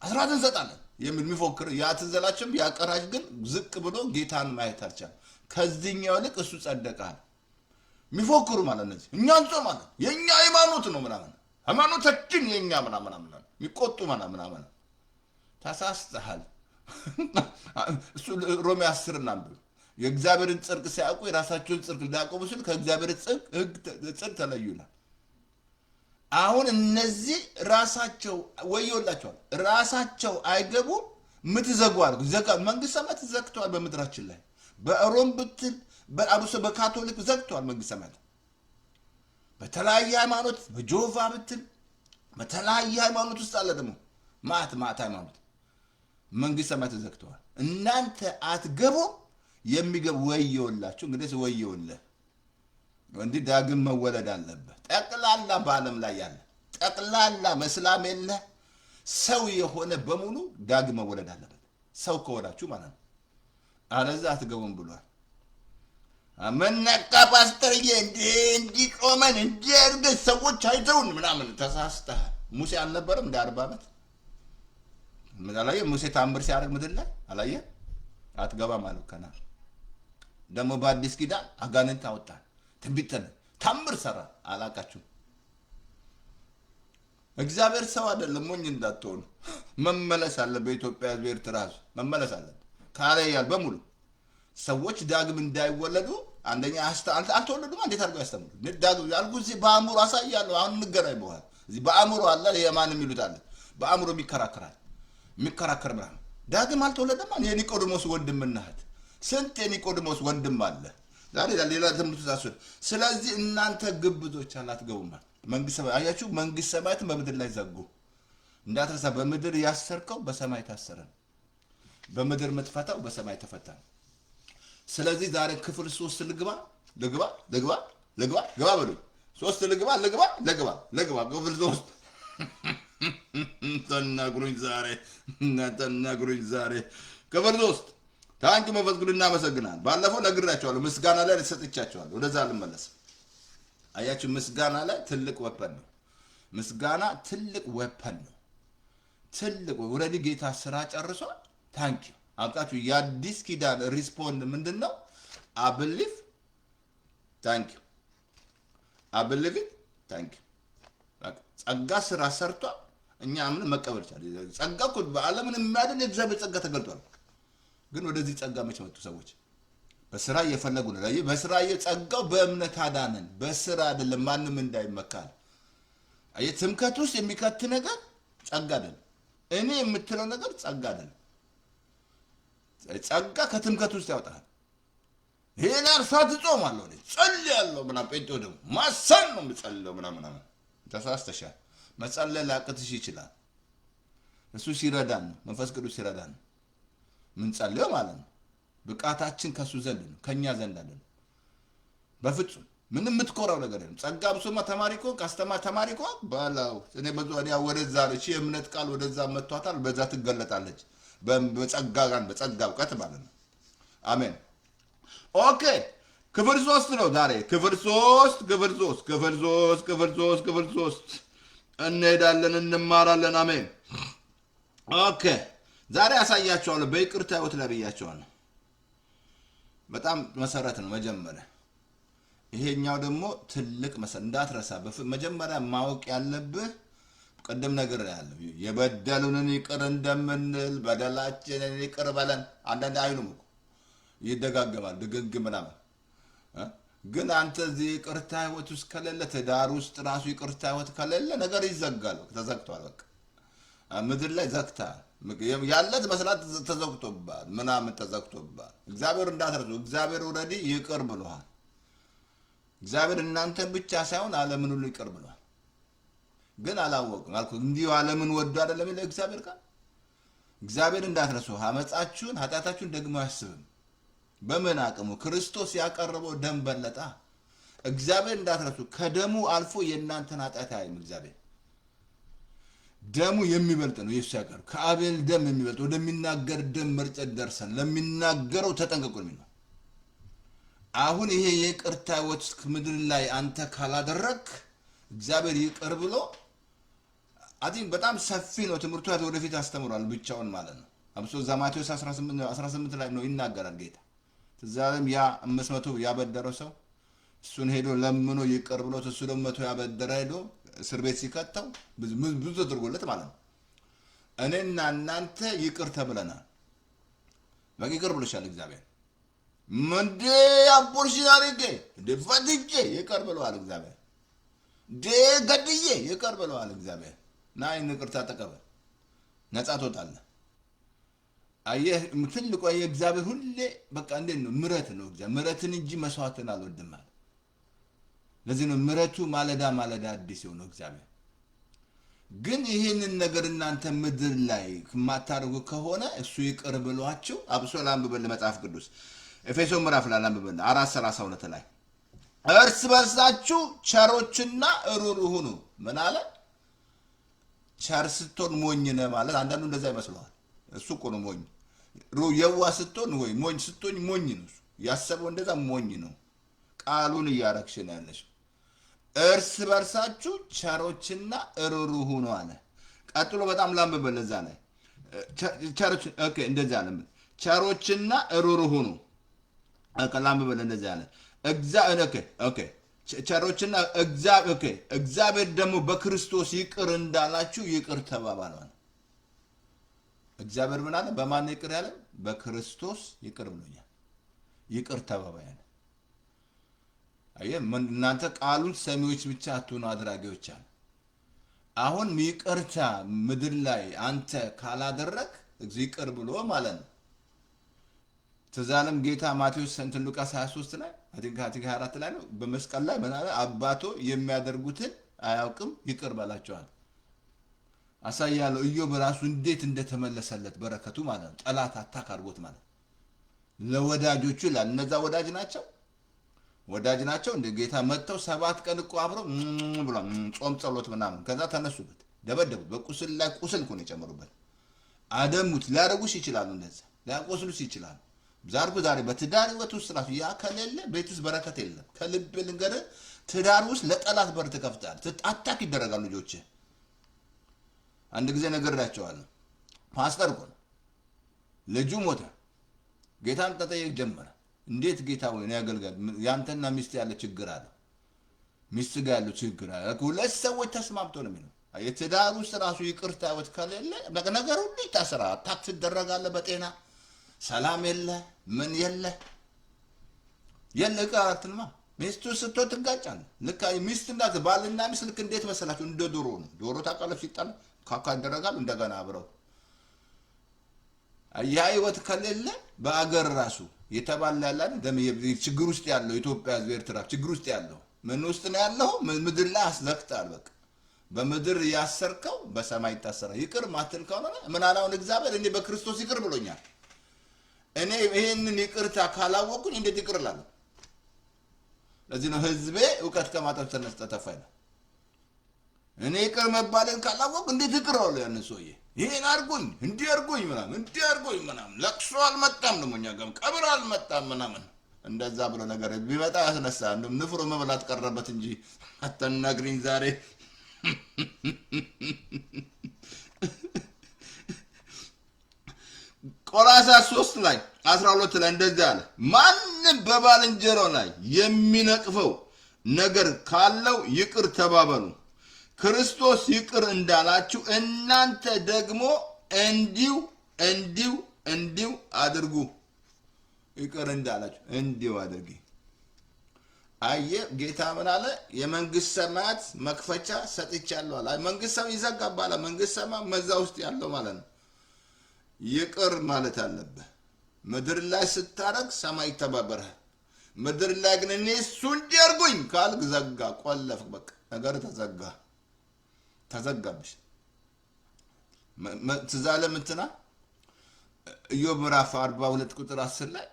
አስራት እንሰጣለን የሚል የሚፎክር ያ ትዘላችም ያቀራጅ ግን ዝቅ ብሎ ጌታን ማየት አልቻለም። ከዚህኛው ልክ እሱ ጸደቃል። የሚፎክሩ ማለት ነው። እኛ እንጾማለን የኛ ሃይማኖት ነው ምናምን ሃይማኖታችን የኛ ምናምን የሚቆጡ ምናምን ተሳስተሃል። እሱ ሮሜ 10 እናንብ የእግዚአብሔርን ጽድቅ ሲያውቁ የራሳቸውን ጽድቅ ሊያቆሙ ሲል ከእግዚአብሔር ጽድቅ ተለዩናል። አሁን እነዚህ ራሳቸው ወዮላቸዋል። ራሳቸው አይገቡም። ምትዘጓል መንግስተ ሰማያት ዘግተዋል። በምድራችን ላይ በሮም ብትል በአብሶ በካቶሊክ ዘግተዋል መንግስተ ሰማያት። በተለያየ ሃይማኖት በጆቫ ብትል በተለያየ ሃይማኖት ውስጥ አለ ደግሞ ማት ሃይማኖት መንግስተ ሰማያት ዘግተዋል። እናንተ አትገቡም፣ የሚገቡ ወዮላችሁ። እንግዲህ ወዮልህ እንዲህ ዳግም መወለድ አለበት። ጠቅላላ በዓለም ላይ ያለ ጠቅላላ መስላም የለ ሰው የሆነ በሙሉ ዳግም መወለድ አለበት። ሰው ከሆናችሁ ማለት ነው። አለዛ አትገቡም ብሏል። አመነቃ ፓስተርዬ እንዲህ ቆመን እንዲህ አድርገን ሰዎች አይተውን ምናምን ተሳስተሃል። ሙሴ አልነበረም እንደ 40 ዓመት አላየ? ሙሴ ታምር ሲያደርግ ምድር ላይ አላየ? አትገባም አለው። ከና ደግሞ በአዲስ ኪዳን አጋንንት አወጣን፣ ትንቢት ታምር ሰራ። አላቃችሁ እግዚአብሔር ሰው አይደለም። ሞኝ እንዳትሆኑ መመለስ አለ። በኢትዮጵያ ሕዝብ ኤርትራ ሕዝብ መመለስ አለ። ካለያል በሙሉ ሰዎች ዳግም እንዳይወለዱ አንደኛ አልተወለዱም። እንዴት አድርገው ያስተምሩ? ዳግም ያልኩ እዚህ በአእምሮ አሳያለሁ። አሁን እንገናኝ በኋላ እዚህ በአእምሮ አለ። የማንም ይሉት አለ በአእምሮ የሚከራከር ምናምን ዳግም አልተወለደም። የኒቆዲሞስ ወንድምና እህት ስንት የኒቆዲሞስ ወንድም አለ። ዛሬ ሌላ ትምህርት ታስወል። ስለዚህ እናንተ ግብዞች አላትገቡም። መንግስት ሰማያት አያችሁ፣ መንግስት ሰማያትን በምድር ላይ ዘጉ። እንዳትረሳ፣ በምድር ያሰርከው በሰማይ ታሰረ፣ በምድር የምትፈታው በሰማይ ተፈታ። ስለዚህ ዛሬ ክፍል 3 ልግባ በሉ 3 ልግባ ክፍል 3 ተናግሩኝ ዛሬ ክፍል 3 ታንክ መንፈስ ቅዱስ እናመሰግናለን። ባለፈው ነግራቸዋለሁ፣ ምስጋና ላይ ተሰጥቻቸዋለሁ። ወደዛ ልመለስ። አያችሁ፣ ምስጋና ላይ ትልቅ ወፐን ነው። ምስጋና ትልቅ ወፐን ነው። ትልቅ ወረዲ ጌታ ስራ ጨርሷል። ታንክ ዩ አብቃችሁ። የአዲስ ኪዳን ሪስፖንድ ምንድነው? አብሊቭ ታንክ ዩ አብሊቭ ታንክ ዩ። ጸጋ ስራ ሰርቷል። እኛ ምን መቀበል ይችላል? ጸጋ እኮ በዓለምን የሚያድን የእግዚአብሔር ጸጋ ተገልጧል። ግን ወደዚህ ጸጋ መቼ መጡ ሰዎች? በስራ እየፈለጉ ነው። በስራ ጸጋው በእምነት አዳነን፣ በስራ አይደለም። ማንም እንዳይመካል። አይ ትምከት ውስጥ የሚከት ነገር ጸጋ አይደለም። እኔ የምትለው ነገር ጸጋ አይደለም። ጸጋ ከትምከት ውስጥ ያወጣል። ይሄን አርፋት ጾማለሁ እኔ ጸልያለሁ ምናምን ጴንጤው ደግሞ ማሰን ነው የምጸልየው ምናምን ተሳስተሻል። መጸለይ ላቅትሽ ይችላል። እሱ ሲረዳን ነው፣ መንፈስ ቅዱስ ሲረዳን ነው ምን ጸልየው ማለት ነው። ብቃታችን ከሱ ዘንድ ነው፣ ከኛ ዘንድ አይደለም። በፍጹም ምንም የምትኮራው ነገር የለም። ጸጋ ብሶማ ተማሪኮ ተማሪኮ ባላው እኔ በዛው ወደዛ ነው። እሺ የእምነት ቃል ወደዛ መጥቷታል፣ በዛ ትገለጣለች። በጸጋ እውቀት ማለት ነው። አሜን። ኦኬ ክፍል 3 ነው ዛሬ። ክፍል 3 እንሄዳለን፣ እንማራለን። አሜን። ኦኬ ዛሬ ያሳያቸዋለሁ በይቅርታ ህይወት ላይ ብያቸዋለሁ። በጣም መሰረት ነው መጀመሪያ። ይሄኛው ደግሞ ትልቅ መሰረት እንዳትረሳ። መጀመሪያ ማወቅ ያለብህ ቅድም ነገር ያለው የበደሉንን ይቅር እንደምንል በደላችንን ይቅር በለን። አንዳንድ አይሉም እኮ ይደጋገማል፣ ድግግ ምናምን። ግን አንተ እዚህ ይቅርታ ህይወት ውስጥ ከሌለ፣ ትዳር ውስጥ ራሱ ይቅርታ ህይወት ከሌለ ነገር ይዘጋል። ተዘግቷል። በቃ ምድር ላይ ዘግታል። ያለት መስላት ተዘግቶባል፣ ምናምን ተዘግቶባል። እግዚአብሔር እንዳትረሱ። እግዚአብሔር ኦልሬዲ ይቅር ብሏል። እግዚአብሔር እናንተን ብቻ ሳይሆን ዓለምን ሁሉ ይቅር ብሏል። ግን አላወቅም አልኩ። እንዲሁ ዓለምን ወዶ አይደለም ይለ እግዚአብሔር ቃል። እግዚአብሔር እንዳትረሱ አመጻችሁን ኃጢአታችሁን ደግሞ አያስብም። በምን አቅሙ? ክርስቶስ ያቀረበው ደም በለጣ። እግዚአብሔር እንዳትረሱ ከደሙ አልፎ የእናንተን ኃጢአት አያይም። እግዚአብሔር ደሙ የሚበልጥ ነው። ኢየሱስ ያቀረበው ከአቤል ደም የሚበልጥ ወደሚናገር ደም መርጨት ደርሰን ለሚናገረው ተጠንቀቁ ነው። አሁን ይሄ የይቅርታ ህይወት ምድር ላይ አንተ ካላደረክ እግዚአብሔር ይቅር ብሎ አዲን በጣም ሰፊ ነው ትምህርቱ። ወደፊት አስተምሯል ብቻውን ማለት ነው። አብሶ ማቴዎስ 18 ላይ ነው ይናገራል ጌታ። ትዛለም ያ 500 ያበደረው ሰው እሱን ሄዶ ለምኖ ይቅር ብሎት እሱ ደግሞ 100 ያበደረ ሄዶ እስር ቤት ሲከተው ብዙ ተደርጎለት ማለት ነው። እኔና እናንተ ይቅር ተብለናል። በቃ ይቅር ብሎሻል እግዚአብሔር። ምንድ አቦርሽን አድርጌ ፈትቼ ይቅር ብለዋል እግዚአብሔር። ገድዬ ይቅር ብለዋል እግዚአብሔር። ና ይቅርታ ተቀበል፣ ነጻ ትወጣለህ። አየህ ትልቁ የእግዚአብሔር ሁሌ በቃ እንዴት ነው? ምሕረት ነው። እግዚአብሔር ምሕረትን እንጂ መስዋዕትን አልወድም አለ። ለዚህ ነው ምሕረቱ ማለዳ ማለዳ አዲስ የሆነው እግዚአብሔር። ግን ይህንን ነገር እናንተ ምድር ላይ የማታደርጉ ከሆነ እሱ ይቅር ብሏችሁ አብሶ ላንብበል መጽሐፍ ቅዱስ ኤፌሶን ምዕራፍ ላይ ላንብበል 4:32 ላይ እርስ በርሳችሁ ቸሮችና ሩህሩህ ሁኑ። ምን አለ? ቸር ስትሆን ሞኝ ነህ ማለት አንዳንዱ እንደዛ ይመስለዋል። እሱ እኮ ነው ሞኝ። የዋህ ስትሆን ወይ ሞኝ ስትሆን ሞኝ ነው። እሱ ያሰበው እንደዛ ሞኝ ነው። ቃሉን እያረክሽ ነው ያለሽ። እርስ በርሳችሁ ቸሮችና ሩህሩህ ሁኑ አለ። ቀጥሎ በጣም ላንብበል እዛ ላይ ቸሮች ኦኬ እንደዛ አለ። ቸሮችና ሩህሩህ ሁኑ ላንብበል እንደዛ አለ። ቸሮችና እግዚአብሔር ደግሞ በክርስቶስ ይቅር እንዳላችሁ ይቅር ተባባሉ። እግዚአብሔር ምን አለ? በማን ይቅር ያለ? በክርስቶስ ይቅር ብሎኛል። ይቅር ተባባሉ። አየህ እናንተ ቃሉን ሰሚዎች ብቻ አትሆኑ አድራጊዎች አለ። አሁን ይቅርታ ምድር ላይ አንተ ካላደረግ ይቅር ብሎ ማለት ነው። ትዛለም ጌታ ማቴዎስ ሉቃስ 23 ላይ አቲካ 24 ላይ ነው በመስቀል ላይ ማለት አባቶ የሚያደርጉትን አያውቅም ይቅር በላቸዋል። አሳያለሁ ኢዮብ ራሱ እንዴት እንደተመለሰለት በረከቱ ማለት ነው። ጠላት አታክ አድርጎት ማለት ለወዳጆቹ ይላል። እነዛ ወዳጅ ናቸው እንደ ጌታ መጥተው 7 ቀን እኮ አብረው ብሎ ጾም ጸሎት ምናምን ከዛ ተነሱበት፣ ደበደቡት። በቁስል ላይ ቁስል እኮ ነው የጨመሩበት። አደሙት። ሊያረጉሽ ይችላሉ፣ እንደዛ ሊያቆስሉሽ ይችላሉ። ዛሬ በትዳር ህይወት ውስጥ ራሱ ያ ከሌለ ቤት ውስጥ በረከት የለም። ከልብ ልንገርህ ትዳር ውስጥ ለጠላት በር ትከፍታለህ። አታክ ይደረጋሉ ልጆች። አንድ ጊዜ ነግሬያቸዋለሁ። ፓስተር እኮ ነው ልጁ ሞተ። ጌታን ተጠየቅ ጀመረ። እንዴት ጌታ ወይ ነው ያገልጋል? ያንተና ሚስት ያለ ችግር አለ፣ ሚስት ጋር ያለው ችግር አለ። ሁለት ሰዎች ተስማምተው ነው የሚለው። የትዳር ውስጥ ራሱ ይቅርታ ህይወት ከሌለ ነገር ሁሉ ይታሰራል። አታክ ትደረጋለህ። በጤና ሰላም የለ ምን የለ ቀራትልማ ሚስቱ ስትወት ትጋጫለህ። ልክ ሚስት እንዳት ባልና ሚስት ልክ እንዴት መሰላችሁ? እንደ ዶሮ ነው። ዶሮ ታውቃለህ፣ ሲጣል ካካ ይደረጋሉ እንደገና አብረው። ያ ህይወት ከሌለ በአገር ራሱ የተባለ ያለ ችግር ውስጥ ያለው ኢትዮጵያ ህዝብ ኤርትራ ችግር ውስጥ ያለው ምን ውስጥ ነው ያለው? ምድር ላይ አስለክታል። በቃ በምድር ያሰርከው በሰማይ ይታሰራል። ይቅር ማትል ከሆነ ምን አላውን እግዚአብሔር እኔ በክርስቶስ ይቅር ብሎኛል። እኔ ይሄንን ይቅርታ ካላወቁኝ እንዴት ይቅር እላለሁ? ለዚህ ነው ህዝቤ እውቀት ከማጣት ተነስተ ተፋይና እኔ ይቅር መባልን ካላወቁ እንዴት ይቅር እላለሁ? ያን ሰውዬ ይሄን አርጉኝ እንዲህ አርጉኝ ምናምን ለቅሶ አልመጣም ነው እኛ ጋር ቀብር አልመጣም ምናምን እንደዛ ብሎ ነገር ቢመጣ ያስነሳ ንፍሮ መብላት ቀረበት እንጂ አተናግሪኝ ዛሬ ዮሐንስ 3 ላይ 12 ላይ እንደዚህ አለ፣ ማንም በባልንጀራው ላይ የሚነቅፈው ነገር ካለው ይቅር ተባበሉ፣ ክርስቶስ ይቅር እንዳላችሁ እናንተ ደግሞ እንዲሁ አድርጉ። ይቅር እንዳላችሁ እንዲሁ አድርጊ። አየ ጌታ ምን አለ? የመንግስት ሰማያት መክፈቻ ሰጥቻለሁ አለ። መንግስት ሰማይ ይዘጋባል። መንግስት ሰማይ መዛ ውስጥ ያለው ማለት ነው። ይቅር ማለት አለብህ። ምድር ላይ ስታረግ ሰማይ ይተባበርሃል። ምድር ላይ ግን እኔ እሱ እንዲያርጉኝ ካልክ ዘጋ፣ ቆለፍ፣ በቃ ነገር ተዘጋብሽ። ትዝ አለ እንትና ኢዮብ ምዕራፍ 42 ቁጥር 10 ላይ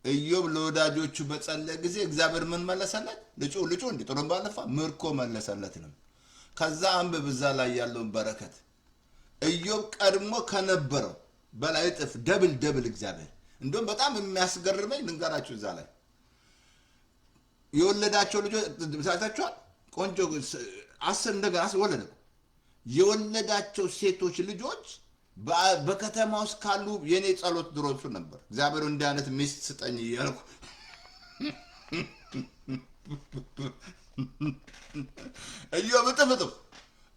ኢዮብ ለወዳጆቹ በጸለየ ጊዜ እግዚአብሔር ምን መለሰለት? ልጩ እንዲ ጥሩምባ ነፋ፣ ምርኮ መለሰለት ነው። ከዛ አንብብ እዛ ላይ ያለውን በረከት። ኢዮብ ቀድሞ ከነበረው በላይ እጥፍ ደብል እግዚአብሔር። እንደውም በጣም የሚያስገርመኝ ልንገራችሁ፣ እዛ ላይ የወለዳቸው ልጆች ታይታችኋል። ቆንጆ 10 እንደገና ወለደ። የወለዳቸው ሴቶች ልጆች በከተማ ውስጥ ካሉ የኔ ጸሎት ድሮሱ ነበር፣ እግዚአብሔር እንዲህ አይነት ሚስት ስጠኝ እያልኩ ኢዮብ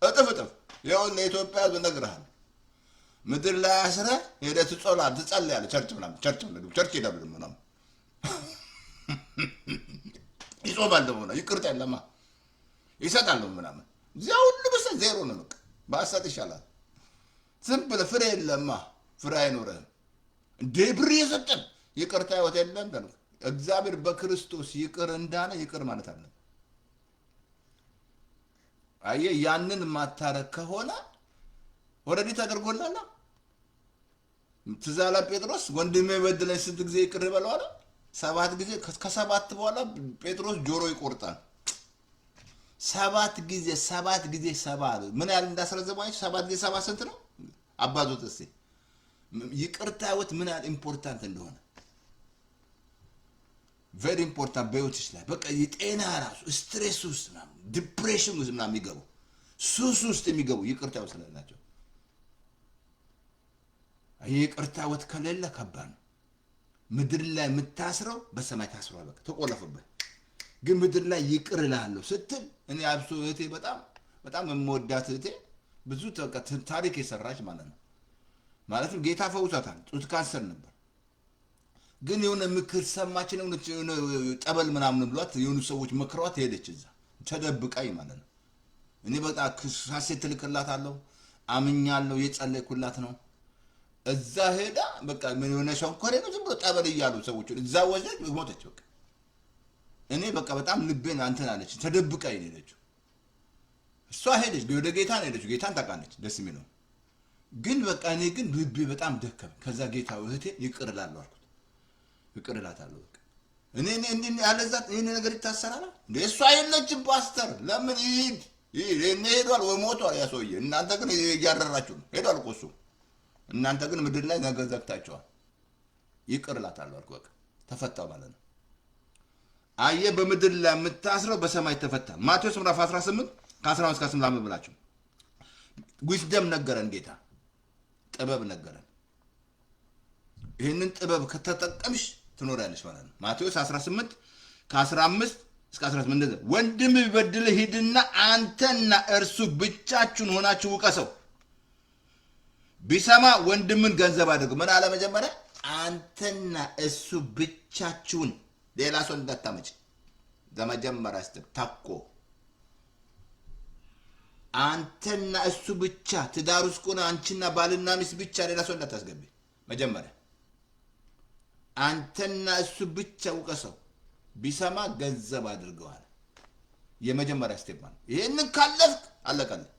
እጥፍ ይኸው ለኢትዮጵያ ሕዝብ እነግርሃለሁ። ምድር ላይ አስረህ ሄደህ ትጸልያለህ። ቸርች ሄዳል ምናምን ይጾማል ደግሞ ይቅርታ የለማ ይሰጣል ምናምን። እዚያ ሁሉ ብሰ ዜሮ ነው። በቃ ባሰጥ ይሻላል። ዝም ብለህ ፍሬ የለማ፣ ፍሬ አይኖርህም። እንደ ብር የሰጠን ይቅርታ ህይወት የለም። እግዚአብሔር በክርስቶስ ይቅር እንዳለ ይቅር ማለት አለ። አየህ፣ ያንን ማታረግ ከሆነ ኦልሬዲ ተደርጎላል። ትዝ አለ ጴጥሮስ ወንድሜ በደለኝ ስንት ጊዜ ይቅር በለው አለ? 7 ጊዜ። ከ7 በኋላ ጴጥሮስ ጆሮ ይቆርጣል። 7 ጊዜ 7 ምን ያህል እንዳስረዘማችሁ 7 ጊዜ 7 ስንት ነው? አባዞት እስቲ ይቅርታ ህይወት ምን ያህል ኢምፖርታንት እንደሆነ ቬሪ ኢምፖርታንት በህይወትሽ ላይ። በቃ የጤና ራሱ ስትሬስ ውስጥ ምናምን ዲፕሬሽን ውስጥ ምናምን የሚገቡ ሱስ ውስጥ የሚገቡ ይቅርታ ህይወት ስለሌላቸው። ይቅርታ ህይወት ከሌለ ከባድ ነው። ምድር ላይ የምታስረው በሰማይ ታስሯል። በቃ ተቆለፈበት። ግን ምድር ላይ ይቅር እልሃለሁ ስትል እኔ አብሶ እህቴ በጣም የምወዳት እህቴ ብዙ ታሪክ የሰራች ማለት ነው። ማለትም ጌታ ፈውሷታል። ጡት ካንሰር ነበር። ግን የሆነ ምክር ሰማችን፣ የሆነ ጠበል ምናምን ብሏት የሆኑ ሰዎች መክሯት ሄደች። እዛ ተደብቃኝ ማለት ነው። እኔ በጣም ሀሴት ትልክላታለሁ፣ አምኛለሁ፣ የጸለይኩላት ነው። እዛ ሄዳ በቃ ምን የሆነ ሸንኮሬ ነው ዝም ብሎ ጠበል እያሉ ሰዎች እዛ ወዘች ሞተች። በቃ እኔ በቃ በጣም ልቤን አንተን አለች። ተደብቃኝ ሄደችው። እሷ ሄደች ወደ ጌታ ነው ሄደችው። ጌታን ታውቃለች። ደስ የሚለው ግን በቃ እኔ ግን ልቤ በጣም ደከመ። ከዛ ጌታ እህቴ ይቅር እላለሁ አልኩት። ይቅር እላታለሁ በቃ እኔ ያለዛት ይሄን ነገር ይታሰራል እንዴ? እሷ የለችም ፓስተር። ለምን ይሄድ ሄዷል ወይ ሞቷል ያ ሰውዬ። እናንተ ግን እያረራችሁ ነው። ሄዷል እኮ እሱ። እናንተ ግን ምድር ላይ ነገር ዘግታችኋል። ይቅር እላታለሁ አልኩ። በቃ ተፈታው ማለት ነው። አየህ፣ በምድር ላይ የምታስረው በሰማይ ተፈታ። ማቴዎስ ምዕራፍ 18 ከ11 እስከ 18 ብላችሁ ዊዝደም ነገረን ጌታ፣ ጥበብ ነገረን። ይህንን ጥበብ ከተጠቀምሽ ትኖሪያለሽ ማለት ነው። ማቴዎስ 18 ከ15 እስከ 18 እንደዚህ፣ ወንድም ቢበድልህ ሂድና አንተና እርሱ ብቻችሁን ሆናችሁ ውቀሰው፣ ቢሰማ ወንድምን ገንዘብ አድርገው። ምን አለ መጀመሪያ? አንተና እሱ ብቻችሁን፣ ሌላ ሰው እንዳታመጭ። ለመጀመሪያ ስትል ታኮ አንተና እሱ ብቻ። ትዳር ውስጥ ከሆነ አንቺና ባልና ሚስት ብቻ፣ ሌላ ሰው እንዳታስገቢ። መጀመሪያ አንተና እሱ ብቻ ውቀሰው፣ ቢሰማ ገንዘብ አድርገዋል። የመጀመሪያ ስቴፕ ማለት ይሄንን ካለፍክ አለቀልህ።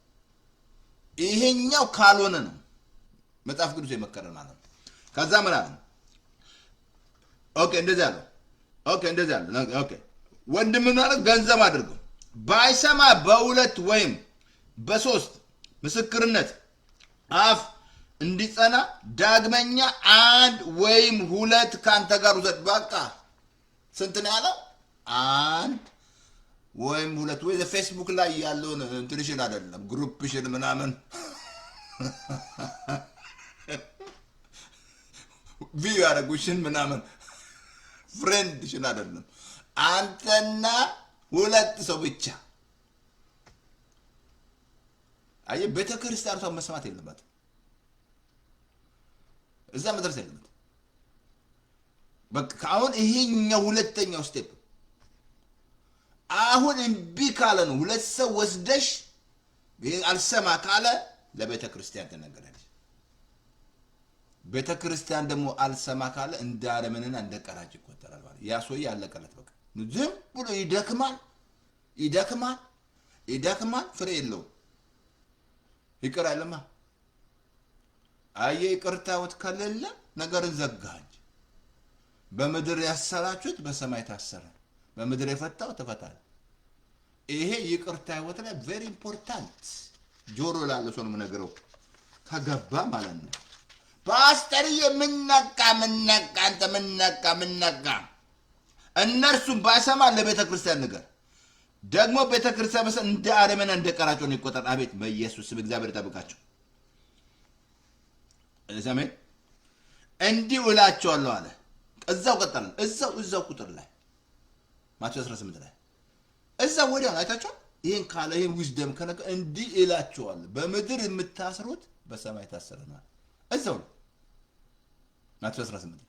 ይሄኛው ካልሆነ ነው መጽሐፍ ቅዱስ የመከረን ማለት ነው። ከዛ ምን አለ? ኦኬ እንደዚህ አለ። ኦኬ ወንድም ማለት ገንዘብ አድርገው፣ ባይሰማ በ2 ወይም በ3 ምስክርነት አፍ እንዲጸና ዳግመኛ 1 ወይም 2 ካንተ ጋር ውሰድ። በቃ ስንት ነው ያለው? 1 ወይም 2 ወይ ፌስቡክ ላይ ያለውን እንትንሽን አይደለም ግሩፕሽን ምናምን ቪው ያደረጉሽን ምናምን ፍሬንድሽን አይደለም አንተና ሁለት ሰው ብቻ። አየህ ቤተክርስቲያኗ መስማት የለባትም፣ እዛ መድረስ የለበትም። በቃ አሁን ይሄኛው ሁለተኛው ስቴፕ አሁን እምቢ ካለ ነው ሁለት ሰው ወስደሽ አልሰማ ካለ ለቤተ ክርስቲያን ተነገረች። ቤተ ክርስቲያን ደግሞ አልሰማ ካለ እንደ አረመኔና እንደ ቀራጭ ይቆጠራል ማለት ያ ሰውዬ ያለቀለት በቃ ዝም ብሎ ይደክማል ፍሬ የለውም። ይቅር አይለማ። አየ ይቅርታውት ከሌለ ነገርን ዘጋኝ። በምድር ያሰራችሁት በሰማይ ታሰረ፣ በምድር የፈታው ተፈታል። ይሄ ይቅርታ ህይወት ላይ ቬሪ ኢምፖርታንት ጆሮ ላለ ሰው ነው የምነግረው ከገባ ማለት ነው። ፓስተር የምነቃ አንተ ምነቃ እነርሱም ባሰማ ለቤተ ክርስቲያን ነገር ደግሞ ቤተ ክርስቲያን መሰል እንደ አረመኔ እንደ ቀራጮ ነው ይቆጠር። አቤት በኢየሱስ ስም እግዚአብሔር ይጠብቃቸው። ሰሜን እንዲህ እላቸዋለሁ አለ። እዛው ቀጠለ እዛው ቁጥር ላይ ማቴዎስ 18 ላይ እዛው ወዲያው አይታችሁ ይሄን ካለ ይሄን ዊዝደም ከነገ እንዲህ እላቸዋለሁ በምድር የምታስሩት በሰማይ ታሰረ ነው። እዛው ማቴዎስ 18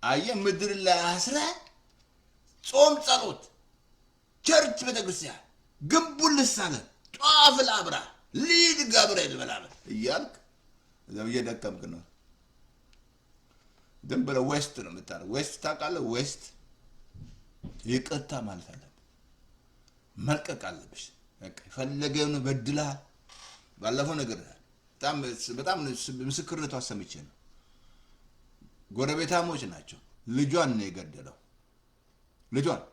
አየ ምድር ላይ አስረ ጾም ጸሎት ቸርች ቤተክርስቲያን ግንቡን ልሳለ ጧፍ ላብራ ሊድ ገብርኤል በላበት እያልክ እዛው እየደከምክ ነው። ዝም ብለህ ዌስት ነው የምታደርገው። ዌስት ታውቃለህ? ዌስት ይቅርታ ማለት አለብህ፣ መልቀቅ አለብሽ። በቃ የፈለገውን በድለሃል። ባለፈው ነገር በጣም ምስክርነቷ ሰምቼ ነው። ጎረቤታሞች ናቸው። ልጇን ነው የገደለው ልጇን።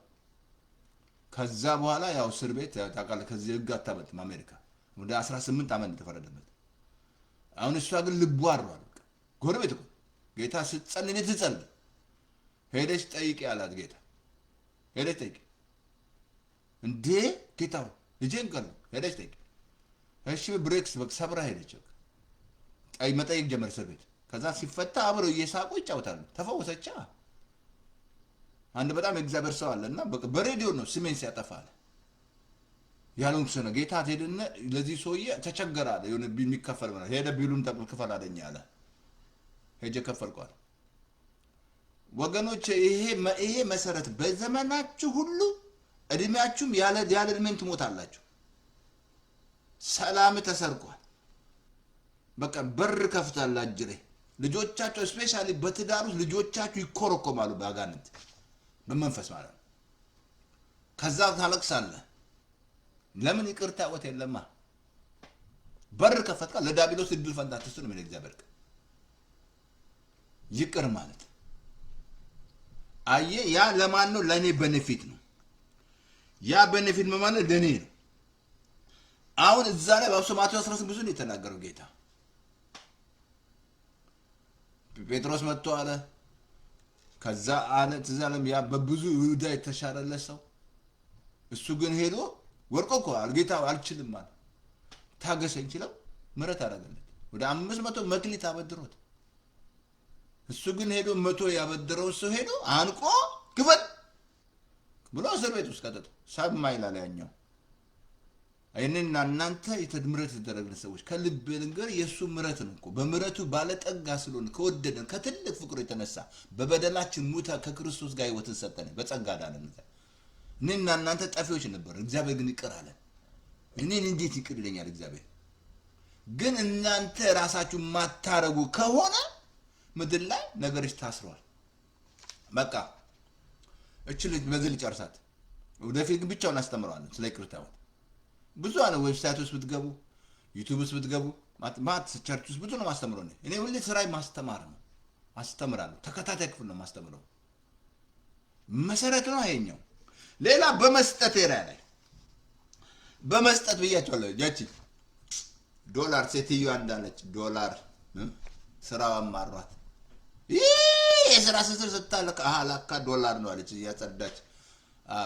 ከዛ በኋላ ያው እስር ቤት ታውቃለህ፣ ከዚህ ህግ አታመልጥም አሜሪካ። ወደ 18 ዓመት ተፈረደበት። አሁን እሷ ግን ልቧ አሯል። ጎረቤት እኮ ጌታ ስትጸልይ ትጸልይ ሄደሽ ጠይቂ አላት ጌታ። ሄደሽ ጠይቂ እንዴ ጌታ ልጄን ቀን ሄደሽ ጠይቂ። እሺ ብሬክስ ሰብራ ሄደች። መጠየቅ ጀመር እስር ቤት። ከዛ ሲፈታ አብረው እየሳቁ ይጫወታሉ። ተፈወሰቻ። አንድ በጣም የእግዚአብሔር ሰው አለና በሬዲዮ ነው ስሜን ሲያጠፋል ያለውን ሰነ ጌታ ሄደና ለዚህ ሰውዬ ተቸገራለ የሆነ የሚከፈል ማለት ሄደ ቢሉን ተከፈል አለኝ አለ። ሄጀ ከፈልቋል። ወገኖች ይሄ መሰረት በዘመናችሁ ሁሉ እድሜያችሁም ያለ እድሜም ትሞታላችሁ። ሰላም ተሰርቋል። በቃ በር ከፍታል አጅሬ ልጆቻችሁ ስፔሻሊ በትዳሩ ልጆቻችሁ ይኮረኮማሉ በአጋንንት በመንፈስ ማለት ነው። ከዛ ታለቅሳለህ። ለምን ይቅርታ ወት የለማ በር ከፈትካ ለዳቢሎስ እድል ፈንታ ትስጥ ነው እግዚአብሔር ይቅር ማለት አየ ያ ለማን ነው? ለኔ ቤኔፊት ነው። ያ ቤኔፊት ማለት ለኔ ነው። አሁን እዛ ላይ በማቴዎስ 18 ብዙ ነው የተናገረው ጌታ። ጴጥሮስ መጥቶ አለ። ከዛ አለ ትዛለም ያ በብዙ ዕዳ የተሻረለ ሰው እሱ ግን ሄዶ ወርቆ እኮ ጌታ አልችልም ማለት ታገሰኝ ይችላል ምሕረት አደረገለት። ወደ 500 መክሊት አበድሮት እሱ ግን ሄዶ 100 ያበደረው ሰው ሄዶ አንቆ ግፈት ብሎ እስር ቤት ውስጥ ከተተ። ሰማ ይላል ያኛው። አይነና እናንተ የተምረት የተደረገን ሰዎች ከልብ ልንገር የሱ ምሕረት ነው እኮ በምሕረቱ ባለጠጋ ስለሆነ ከወደደን ከትልቅ ፍቅሩ የተነሳ በበደላችን ሙታ ከክርስቶስ ጋር ሕይወትን ሰጠን በጸጋ ዳነን። እኔና እናንተ ጠፊዎች ነበር፣ እግዚአብሔር ግን ይቅር አለን። እኔን እንዴት ይቅር ይለኛል እግዚአብሔር? ግን እናንተ ራሳችሁ ማታረጉ ከሆነ ምድር ላይ ነገርሽ ታስሯል። በቃ እቺ ልጅ በዚህ ጨርሳት ወደፊት ግን ብቻውን አስተምረዋለሁ ስለ ይቅርታው። ብዙ አለ ዌብሳይት ውስጥ ብትገቡ ዩቲዩብ ውስጥ ብትገቡ ማት ቸርች ውስጥ ብዙ ነው ማስተምረው። እኔ ሁሌ ስራዬ ማስተማር ነው። አስተምራለሁ። ተከታታይ ክፍል ነው ማስተምረው። መሰረት ነው ይሄኛው። ሌላ በመስጠት ኤሪያ ላይ በመስጠት ብያቸዋለሁ። ያቺ ዶላር ሴትዮ እንዳለች ዶላር ስራው አማሯት የስራ ስንት ስታለቅ አላካ ዶላር ነው አለች ያጸዳች።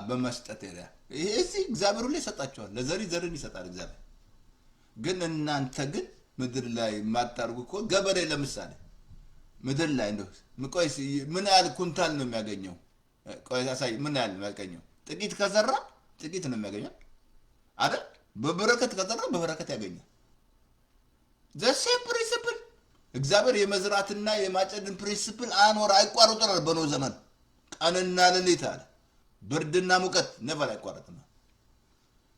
በመስጠት ኤሪያ ይሄ እግዚአብሔር ሁሉ ይሰጣቸዋል። ለዘርን ይሰጣል እግዚአብሔር። ግን እናንተ ግን ምድር ላይ ማታርጉ እኮ ገበሬ ለምሳሌ ምድር ላይ እንደው ቆይ ምን ያህል ኩንታል ነው የሚያገኘው? ቆይ ያሳይ ምን ያህል የሚያገኘው? ጥቂት ከዘራ ጥቂት ነው የሚያገኘው አይደል? በበረከት ከዘራ በበረከት ያገኛል። ዘሴም ፕሪንሲፕል እግዚአብሔር የመዝራትና የማጨድን ፕሪንሲፕል አኖር አይቋረጥም። በኖህ ዘመን ቀንና ሌሊት አለ ብርድና ሙቀት ነበር አይቋረጥም።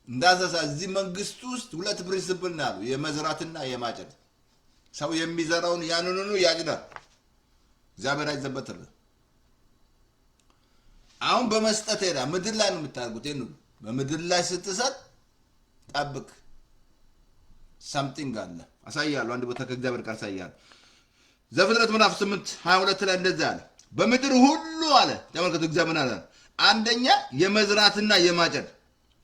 እንዳዘዛ እዚህ መንግስት ውስጥ ሁለት ፕሪንሲፕል ነው ያለው፣ የመዝራትና የማጨድ። ሰው የሚዘራውን ያንኑኑ ያጭዳል። እግዚአብሔር አይዘበትም። አሁን በመስጠት ሄዳ ምድር ላይ ነው የምታደርጉት። ይሄን በምድር ላይ ስትሰጥ ጠብቅ። ሳምቲንግ አለ አሳያለሁ። አንድ ቦታ ከእግዚአብሔር ቃል አሳያለሁ። ዘፍጥረት ምዕራፍ 8:22 ላይ እንደዛ አለ፣ በምድር ሁሉ አለ። ተመልከቱ እግዚአብሔር አለ፣ አንደኛ የመዝራትና የማጨድ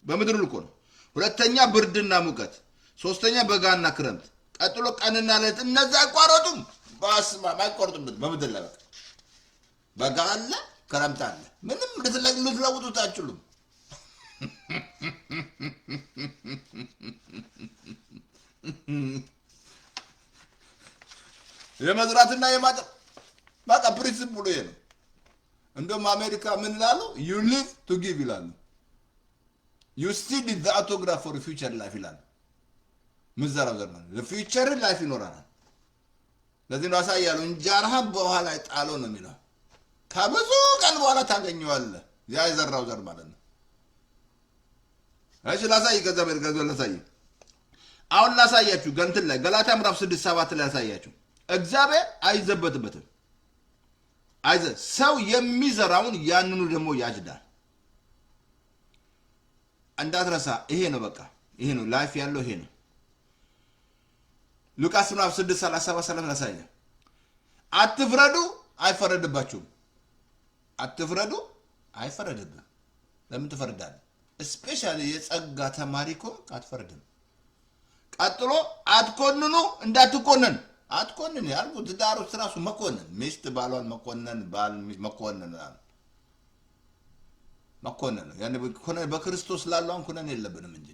በምድር ሁሉ እኮ ነው። ሁለተኛ ብርድና ሙቀት፣ ሶስተኛ በጋና ክረምት፣ ቀጥሎ ቀንና ሌሊት። እነዛ አይቋረጡም። ባስማ አይቋረጡም። በምድር ላይ በጋ አለ፣ ክረምት አለ። ምንም ልትለውጡት አትችሉም። የመዝራትና የማጨድ በቃ ፕሪንሲፕሉ ይሄ ነው። እንደውም አሜሪካ ምን ይላሉ? ዩ ሊቭ ቱ ጊቭ ይላሉ። ዩ ስቲል ኢዝ ዘ አውቶግራፍ ፎር ፊውቸር ላይፍ ይላሉ። ምዘራው ዘር ማለት ለፊውቸር ላይፍ ይኖራል። ለዚህ ነው አሳያለሁ። እንጀራህን በውሃ ላይ ጣለው ነው የሚለው። ከብዙ ቀን በኋላ ታገኘዋለህ። ያ የዘራው ዘር ማለት ነው። እሺ ላሳይ፣ ከዛ በርገዘ ላሳይ። አሁን ላሳያችሁ ገንትን ላይ ገላትያ ምዕራፍ 6:7 ላይ ላሳያችሁ። እግዚአብሔር አይዘበትበትም። ሰው የሚዘራውን ያንኑ ደግሞ ያጭዳል። እንዳትረሳ። ይሄ ነው በቃ ይሄ ነው ላይፍ ያለው ይሄ ነው። ሉቃስ ምዕራፍ 6:37 ላሳየ። አትፍረዱ አይፈረድባችሁም። አትፍረዱ አይፈረድብም። ለምን ትፈርዳለህ? ስፔሻሊ የጸጋ ተማሪ ከሆንክ አትፈርድም። ቀጥሎ አትኮንኑ እንዳትኮነን። አትኮንን ያልኩት ትዳር ውስጥ ራሱ መኮንን፣ ሚስት ባሏን መኮንን፣ ባል መኮንን መኮንን ነው። ያኔ በክርስቶስ ላለው ኩነን የለብንም እንጂ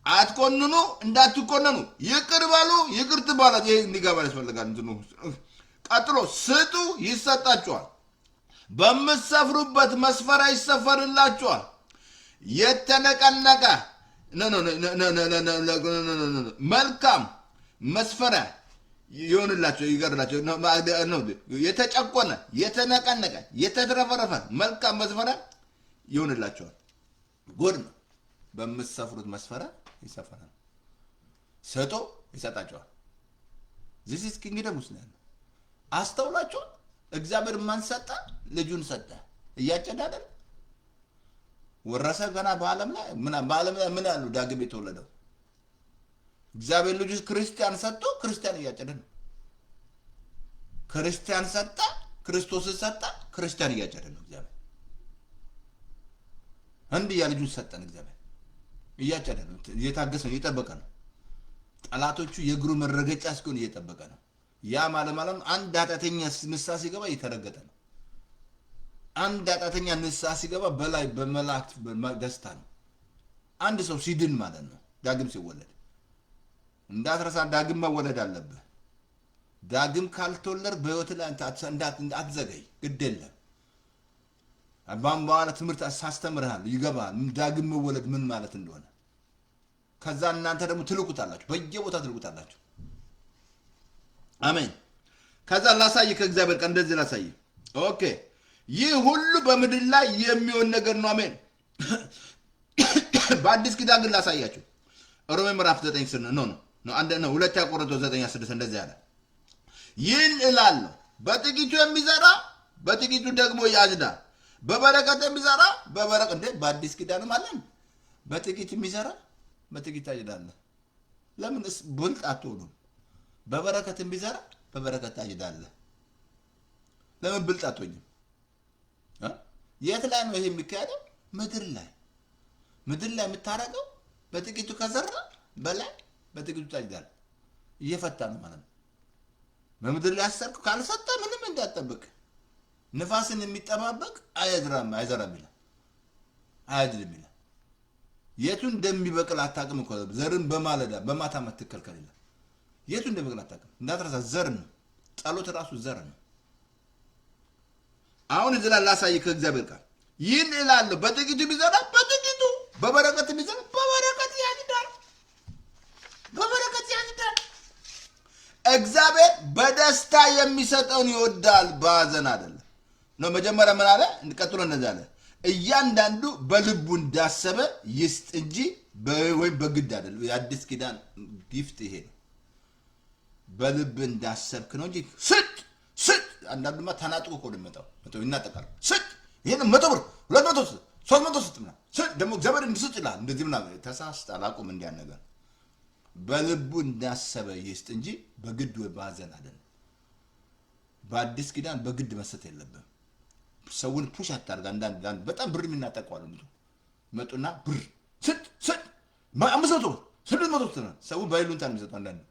አትኮንኑ እንዳትኮነኑ፣ ይቅር በሉ ይቅር ትባሉ። ይሄ እንዲገባ ያስፈልጋል። እንትኑ ቀጥሎ ስጡ ይሰጣችኋል፣ በምትሰፍሩበት መስፈሪያ ይሰፈርላችኋል። የተነቀነቀ መልካም መስፈሪያ ይሆንላቸው ይገርላቸው። የተጨቆነ የተነቀነቀ የተትረፈረፈ መልካም መስፈሪያ ይሆንላቸዋል። ጎድ ነው። በምትሰፍሩት መስፈሪያ ይሰፈራል። ሰጦ ይሰጣቸዋል። ዚስ ኢዝ ኪንግደም ውስጥ ነው። አስተውላችኋል? እግዚአብሔር ማን ሰጠ? ልጁን ሰጠ። እያጨደ አይደል? ወረሰ። ገና በዓለም ላይ ምን ያሉ ዳግም የተወለደው እግዚአብሔር ልጁ ክርስቲያን ሰጥቶ ክርስቲያን እያጨደ ነው። ክርስቲያን ሰጠ፣ ክርስቶስን ሰጠ፣ ክርስቲያን እያጨደ ነው። እግዚአብሔር እንዲያ ልጁን ሰጠን። እግዚአብሔር እያጨደ ነው። እየታገሰ ነው፣ እየጠበቀ ነው። ጠላቶቹ የእግሩ መረገጫ እስኪሆን እየጠበቀ ነው። ያ ማለት አንድ ኃጢአተኛ ንስሐ ሲገባ እየተረገጠ ነው። አንድ ኃጢአተኛ ንስሐ ሲገባ በላይ በመላእክት ደስታ ነው። አንድ ሰው ሲድን ማለት ነው። ዳግም ሲወለድ እንዳትረሳ፣ ዳግም መወለድ አለብህ። ዳግም ካልተወለድ በህይወት ላይ አትዘገይ፣ ግድ የለም። አባም በኋላ ትምህርት ሳስተምርሃል ይገባል፣ ዳግም መወለድ ምን ማለት እንደሆነ። ከዛ እናንተ ደግሞ ትልቁታላችሁ፣ በየቦታ ትልቁታላችሁ። አሜን። ከዛ ላሳይ፣ ከእግዚአብሔር ቃል እንደዚህ ላሳይ። ኦኬ፣ ይህ ሁሉ በምድር ላይ የሚሆን ነገር ነው። አሜን። በአዲስ ኪዳን ግን ላሳያችሁ። ሮሜ ምዕራፍ 9 ስር ነው አንድ ነው። ሁለተኛ ቆሮንቶስ 9:6 እንደዚህ ያለ፣ ይህን እላለሁ በጥቂቱ የሚዘራ በጥቂቱ ደግሞ ያጭዳል፣ በበረከት የሚዘራ በበረከት። እንደ በአዲስ ኪዳንም አለን። በጥቂት የሚዘራ በጥቂት ያጭዳል። ለምንስ ብልጥ አትሆኑም? በበረከት የሚዘራ በበረከት ታጭዳለህ። ለምን ብልጥ አትሆኝም? የት ላይ ነው ይሄ የሚካሄደው? ምድር ላይ። ምድር ላይ የምታረገው በጥቂቱ ከዘራ በላይ በጥቂቱ ታጭዳለህ። እየፈታ ነው ማለት ነው። በምድር ላይ አሰርኩ ካልሰጠ ምንም እንዳትጠብቅ። ንፋስን የሚጠባበቅ አይዘራም ይላል፣ አያጭድም ይላል። የቱን እንደሚበቅል አታውቅም እኮ። ዘርን በማለዳ በማታ መትከልከል ይላል። የቱን እንደሚበቅል አታውቅም። እንዳትረሳ፣ ዘር ነው። ጸሎት ራሱ ዘር ነው። አሁን እዚህ ላይ ላሳይ ከእግዚአብሔር ቃል ይህን እላለሁ፣ በጥቂቱ ቢዘራ በጥቂቱ፣ በበረከት ቢዘራ በበረከት ያጭዳል፣ በበረከት ያጭዳል። እግዚአብሔር በደስታ የሚሰጠውን ይወዳል፣ በሐዘን አይደለም ነው። መጀመሪያ ምን አለ? ቀጥሎ እንደዚህ አለ፣ እያንዳንዱ በልቡ እንዳሰበ ይስጥ እንጂ ወይም በግድ አይደለም። የአዲስ ኪዳን ጊፍት ይሄ ነው። በልብ እንዳሰብክ ነው እንጂ ስጥ ስጥ። አንዳንዱማ ተናጥቆ እኮ ነው የሚመጣው፣ ይናጠቃል። ስጥ፣ ይሄን 100 ብር 200 ስጥ 300 ስጥ ምናምን ስጥ፣ ደግሞ እግዚአብሔር እንድስጥ ይላል። እንደዚህ ምናምን ተሳስታል። አቁም እንዲያን ነገር። በልቡ እንዳሰበ ይስጥ እንጂ በግድ ወይ በሐዘን አይደለም። በአዲስ ኪዳን በግድ መስጠት የለብህም። ሰውን ፑሽ አታርጋ። አንዳንድ በጣም ብር የሚናጠቀዋል መጡና ብር ስጥ ስጥ 500 600 ስጥ ነው። ሰው ባይሉንታ ነው የሚሰጠው። አንዳንድ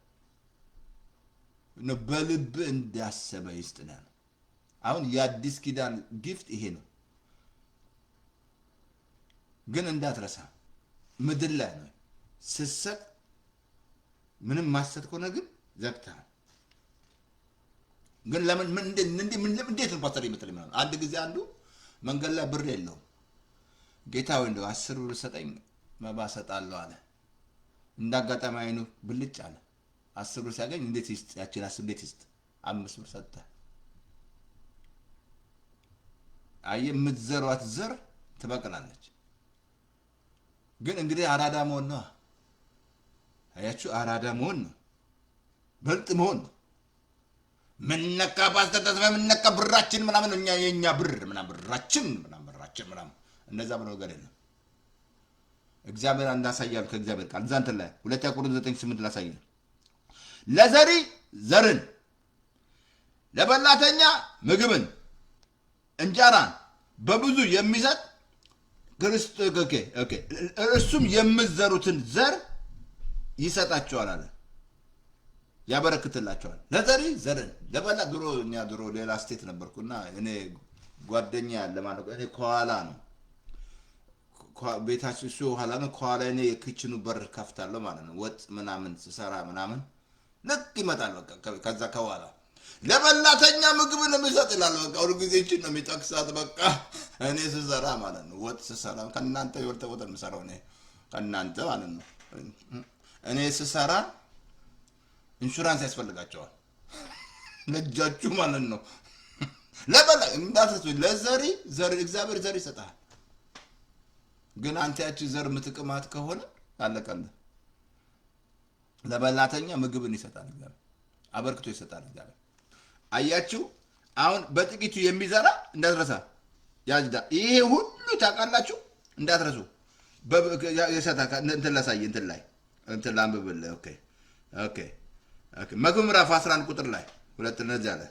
ነው በልብ እንዳሰበ ይስጥ ነው። አሁን የአዲስ ኪዳን ጊፍት ይሄ ነው። ግን እንዳትረሳ ምድር ላይ ነው ስትሰጥ ምንም ማሰጥ ከሆነ ግን ዘግተሃል። ግን ለምን እንዴት ነው ፓስተር ይመጣልኝ? አንድ ጊዜ አንዱ መንገድ ላይ ብር የለውም። ጌታ ወይ እንደው 10 ብር ሰጠኝ መባ ሰጣለሁ አለ። እንዳጋጣሚ አይኑ ብልጭ አለ። 10 ብር ሲያገኝ እንዴት ይስጥ? ያቺን 10 እንዴት ይስጥ? 5 ብር ሰጠ። አየ የምትዘሯት ዘር ትበቅላለች። ግን እንግዲህ አራዳ መሆን ነው። አያችሁ፣ አራዳ መሆን ነው፣ በልጥ መሆን ነው። ምንነካ ፓስተር ተስፋ ምንነካ ብራችን ምናምን እኛ የኛ ብር ምናምን ብራችን ምናምን እንደዛ ብሎ ነገር የለም። እግዚአብሔር እንዳሳያል ከእግዚአብሔር ቃል ዛንተ ላይ 2 ቆሮንቶስ 9:8 ላሳይ። ለዘሪ ዘርን፣ ለበላተኛ ምግብን እንጀራን በብዙ የሚሰጥ ክርስቶስ እርሱም የምትዘሩትን ዘር ይሰጣቸዋል አለ፣ ያበረክትላቸዋል። ለዘሪ ዘርን ለበላ ድሮ ሌላ ስቴት ነበርኩና እኔ ጓደኛ ያለ ማለት እኔ ከኋላ ነው ቤታችን እሱ ኋላ ነው። ከኋላ እኔ የኪችኑ በር ከፍታለሁ ማለት ነው። ወጥ ምናምን ስሰራ ምናምን ልክ ይመጣል። በቃ ከዛ ከኋላ ለበላተኛ ምግብን የሚሰጥ ይላል። በቃ ሁሉ ጊዜ እቺን ነው የሚጠቅሳት። በቃ እኔ ስሰራ ማለት ነው ወጥ ስሰራ ከእናንተ የወርተ ወጥ የምሰራው እኔ ከእናንተ ማለት ነው። እኔ ስሰራ ኢንሹራንስ ያስፈልጋቸዋል ለጃችሁ ማለት ነው። ለበላ እንዳትረሱ፣ ለዘሪ ዘር እግዚአብሔር ዘር ይሰጣል። ግን አንተ ያቺ ዘር ምትቅማት ከሆነ አለቀልህ። ለበላተኛ ምግብን ይሰጣል እግዚአብሔር፣ አበርክቶ ይሰጣል እግዚአብሔር። አያችሁ፣ አሁን በጥቂቱ የሚዘራ እንዳትረሳ ያጅዳ። ይሄ ሁሉ ታውቃላችሁ፣ እንዳትረሱ። የሰጣ እንትን ላሳይ፣ እንትን ላይ እንትን ላንብብልህ። ኦኬ መዝሙር ምዕራፍ 11 ቁጥር ላይ 2 እንደዚህ አለ።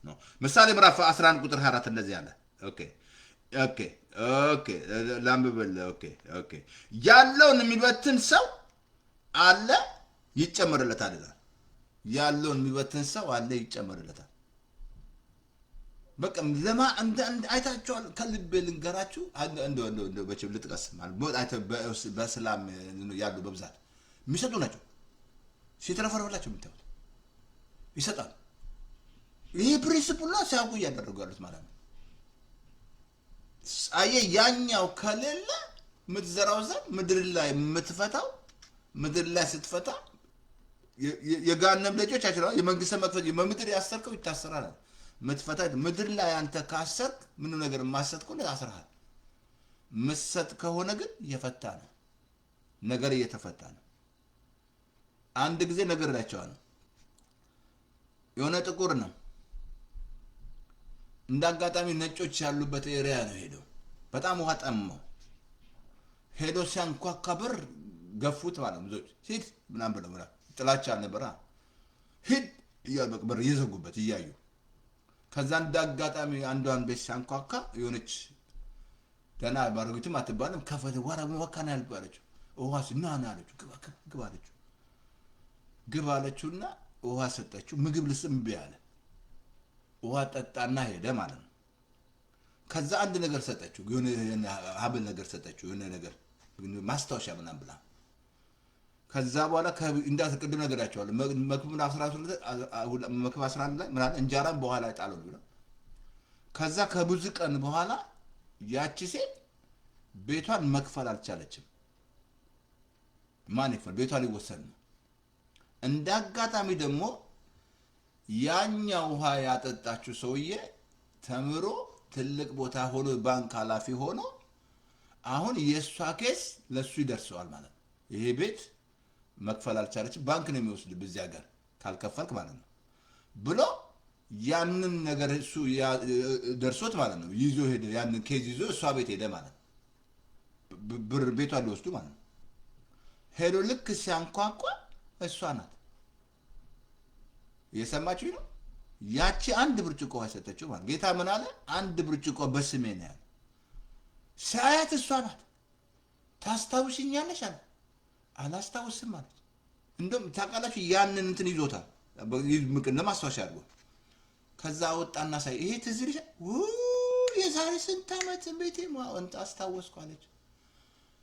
ኖ ምሳሌ ምዕራፍ 11 ቁጥር 4 እንደዚህ አለ። ላንብብልህ። ያለውን የሚበትን ሰው አለ ይጨመርለታል ይላል። ያለውን የሚበትን ሰው አለ ይጨመርለታል። በቃ ለማ አይታችኋል። ከልቤ ልንገራችሁ እንደው በችም ልጥቀስ ማለት በሰላም ያሉ በብዛት የሚሰጡ ናቸው። ሲተረፈረላቸው የምታዩት ይሰጣል። ይሄ ፕሪንሲፕል ሲያውቁ እያደረጉ ያሉት ማለት ነው። አየህ፣ ያኛው ከሌለ የምትዘራው ዘር ምድር ላይ የምትፈታው ምድር ላይ ስትፈታ የጋነም ልጆች አይችላል። የመንግስት መክፈት የምድር ያሰርከው ይታሰራል። ምትፈታ ምድር ላይ አንተ ካሰርክ ምንም ነገር ማሰጥ ከሆነ ያስራል። ምሰጥ ከሆነ ግን እየፈታ ነው፣ ነገር እየተፈታ ነው። አንድ ጊዜ ነገር ላቸዋለሁ። የሆነ ጥቁር ነው እንዳጋጣሚ ነጮች ያሉበት ኤሪያ ነው ሄደው በጣም ውሃ ጠማው። ሄዶ ሲያንኳካ በር ገፉት ማለት ነው። ብዙዎች ሂድ ምናምን ብለው ጥላቻ አልነበረ ሂድ እያሉ በር እየዘጉበት እያዩ ከዛ እንዳጋጣሚ አንዷን ቤት ሲያንኳካ የሆነች ገና ባሮጊትም አትባልም ከፈተ ወራ ወካና ያልባለች ውሃ ና አለችው። ግባ አለችውና ውሃ ሰጠችው። ምግብ ልስም ቢያለ ውሃ ጠጣና ሄደ ማለት ነው። ከዛ አንድ ነገር ሰጠችው፣ የሆነ ሀብል ነገር ሰጠችው። የሆነ ነገር ማስታወሻ ምናምን ብላ ከዛ በኋላ እንዳትቀድም ነገራቸዋለሁ መክብብ 11 ላይ ምናምን እንጀራን በኋላ ጣለው ብላ ከዛ ከብዙ ቀን በኋላ ያቺ ሴት ቤቷን መክፈል አልቻለችም። ማን ይክፈል? ቤቷ ሊወሰድ ነው። እንዳጋጣሚ ደግሞ ያኛው ውሃ ያጠጣችው ሰውዬ ተምሮ ትልቅ ቦታ ሆኖ ባንክ ኃላፊ ሆኖ አሁን የሷ ኬስ ለሱ ይደርሰዋል ማለት ነው። ይሄ ቤት መክፈል አልቻለችም፣ ባንክ ነው የሚወስድ በዚህ ሀገር ካልከፈልክ ማለት ነው ብሎ ያንን ነገር እሱ ደርሶት ማለት ነው ይዞ ሄደ። ያንን ኬዝ ይዞ እሷ ቤት ሄደ ማለት ነው። ብር ቤቷ ሊወስዱ ማለት ነው። ሄዶ ልክ ሲያንኳኳ እሷ ናት። እየሰማችሁ ነው? ያቺ አንድ ብርጭቆ ውሃ ሰጠችው ማለት ጌታ ምን አለ? አንድ ብርጭቆ በስሜ ነው ያለ። ሳያት እሷ ናት። ታስታውሽኛለሽ አለ። አላስታውስም ማለት እንደውም ታውቃላችሁ ያንን እንትን ይዞታል ምቅን ለማስታወሻ አድርጎ ከዛ ወጣና ሳይ ይሄ ትዝ ይልሻል? የዛሬ ስንት ዓመት ቤቴ ማወንጣ አስታወስኩ አለች።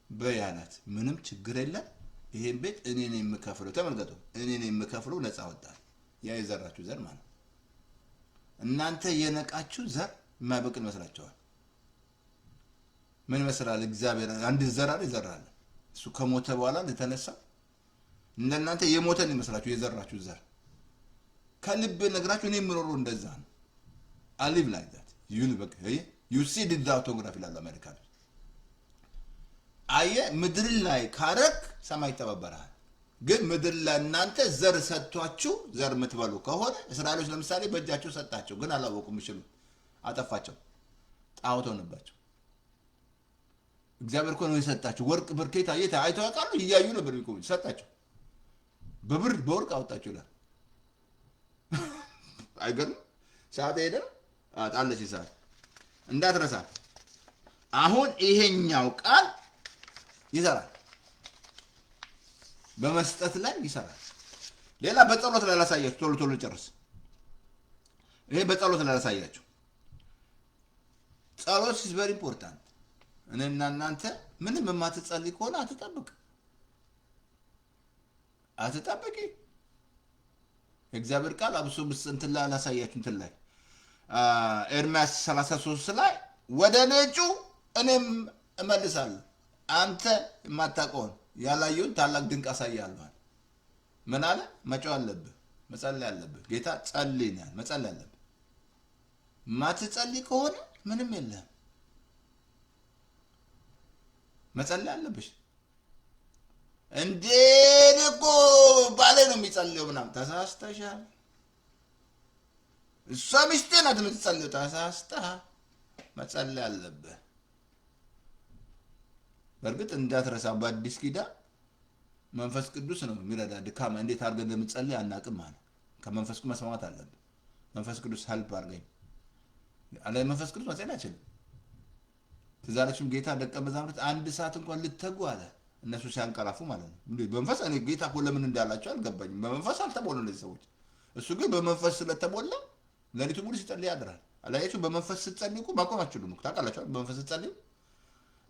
በያናት ምንም ችግር የለም ይሄን ቤት እኔ ነኝ የምከፍለው። ተመልከቱ፣ እኔ ነኝ የምከፍለው። ነፃ ወጣል። ያ የዘራችሁ ዘር ማለት እናንተ የነቃችሁ ዘር የማይበቅል መስላችኋል። ምን መስላል? እግዚአብሔር አንድ ዘር አለ ይዘራል። እሱ ከሞተ በኋላ ለተነሳ እንደናንተ የሞተን ይመስላችሁ የዘራችሁ ዘር ከልብ ነግራችሁ እኔ የምኖረው እንደዛ ነው። አሊቭ ላይ ዳት ዩል በቃ ዩ ሲ ዲድ አውቶግራፊ ላለ አሜሪካ አየ ምድር ላይ ካረክ ሰማይ ተባበራል። ግን ምድር ላይ እናንተ ዘር ሰጥቷችሁ ዘር የምትበሉ ከሆነ እስራኤሎች ለምሳሌ በእጃቸው ሰጣቸው፣ ግን አላወቁም። ይችሉ አጠፋቸው፣ ጣዖት ሆነባቸው። እግዚአብሔር እኮ ነው የሰጣቸው። ወርቅ ብር ከየት አይተው ያውቃሉ? እያዩ ነበር የሚቆሙት። ሰጣቸው፣ በብር በወርቅ አወጣቸው ይላል። አይገርም? ሰዓት ሄደ ጣለች ሰዓት እንዳትረሳ። አሁን ይሄኛው ቃል ይሰራል፣ በመስጠት ላይ ይሰራል። ሌላ በጸሎት ላይ ላሳያችሁ፣ ቶሎ ቶሎ ጨርስ። ይሄ በጸሎት ላይ ላሳያችሁ። ጸሎት is very important። እኔና እናንተ ምንም የማትጸልይ ከሆነ አትጠብቂ። የእግዚአብሔር ቃል አብሶ እንትን ላይ ላሳያችሁ፣ እንትን ላይ ኤርምያስ 33 ላይ ወደ ነጩ እኔም እመልሳለሁ አንተ የማታውቀውን ያላየውን ታላቅ ድንቅ አሳያለሁ። ምን አለ? መጮህ አለብህ፣ መጸለይ አለብህ። ጌታ ጸልይ ነው ያለ፣ መጸለይ አለብህ። ማትጸልይ ከሆነ ምንም የለም። መጸለይ አለብሽ። እንዴ እኮ ባሌ ነው የሚጸልየው ምናምን፣ ተሳስተሻል። እሷ ሚስቴ ናት የምትጸልየው፣ ተሳስተሃል። መጸለይ አለብህ። በእርግጥ እንዳትረሳ በአዲስ ኪዳን መንፈስ ቅዱስ ነው የሚረዳ። ድካማ እንዴት አድርገን እንደምንጸልይ አናውቅም ማለት ከመንፈስ ቅዱስ መስማት አለብን። መንፈስ ቅዱስ ሄልፕ አድርገኝ አለ። መንፈስ ቅዱስ መጸለይ አይችልም። ትዝ አላችሁም? ጌታ ደቀ መዛሙርት አንድ ሰዓት እንኳን ልትተጉ አለ፣ እነሱ ሲያንቀላፉ ማለት ነው። እንዴ በመንፈስ እኔ ጌታ እኮ ለምን እንዳላቸው አልገባኝም። በመንፈስ አልተሞሉ እነዚህ ሰዎች። እሱ ግን በመንፈስ ስለተሞላ ሌሊቱ ሙሉ ሲጸልይ ያድራል። አላያችሁ? በመንፈስ ስትጸልዩ እኮ ማቆም አትችሉም። ታውቃላችሁ? በመንፈስ ስትጸልዩ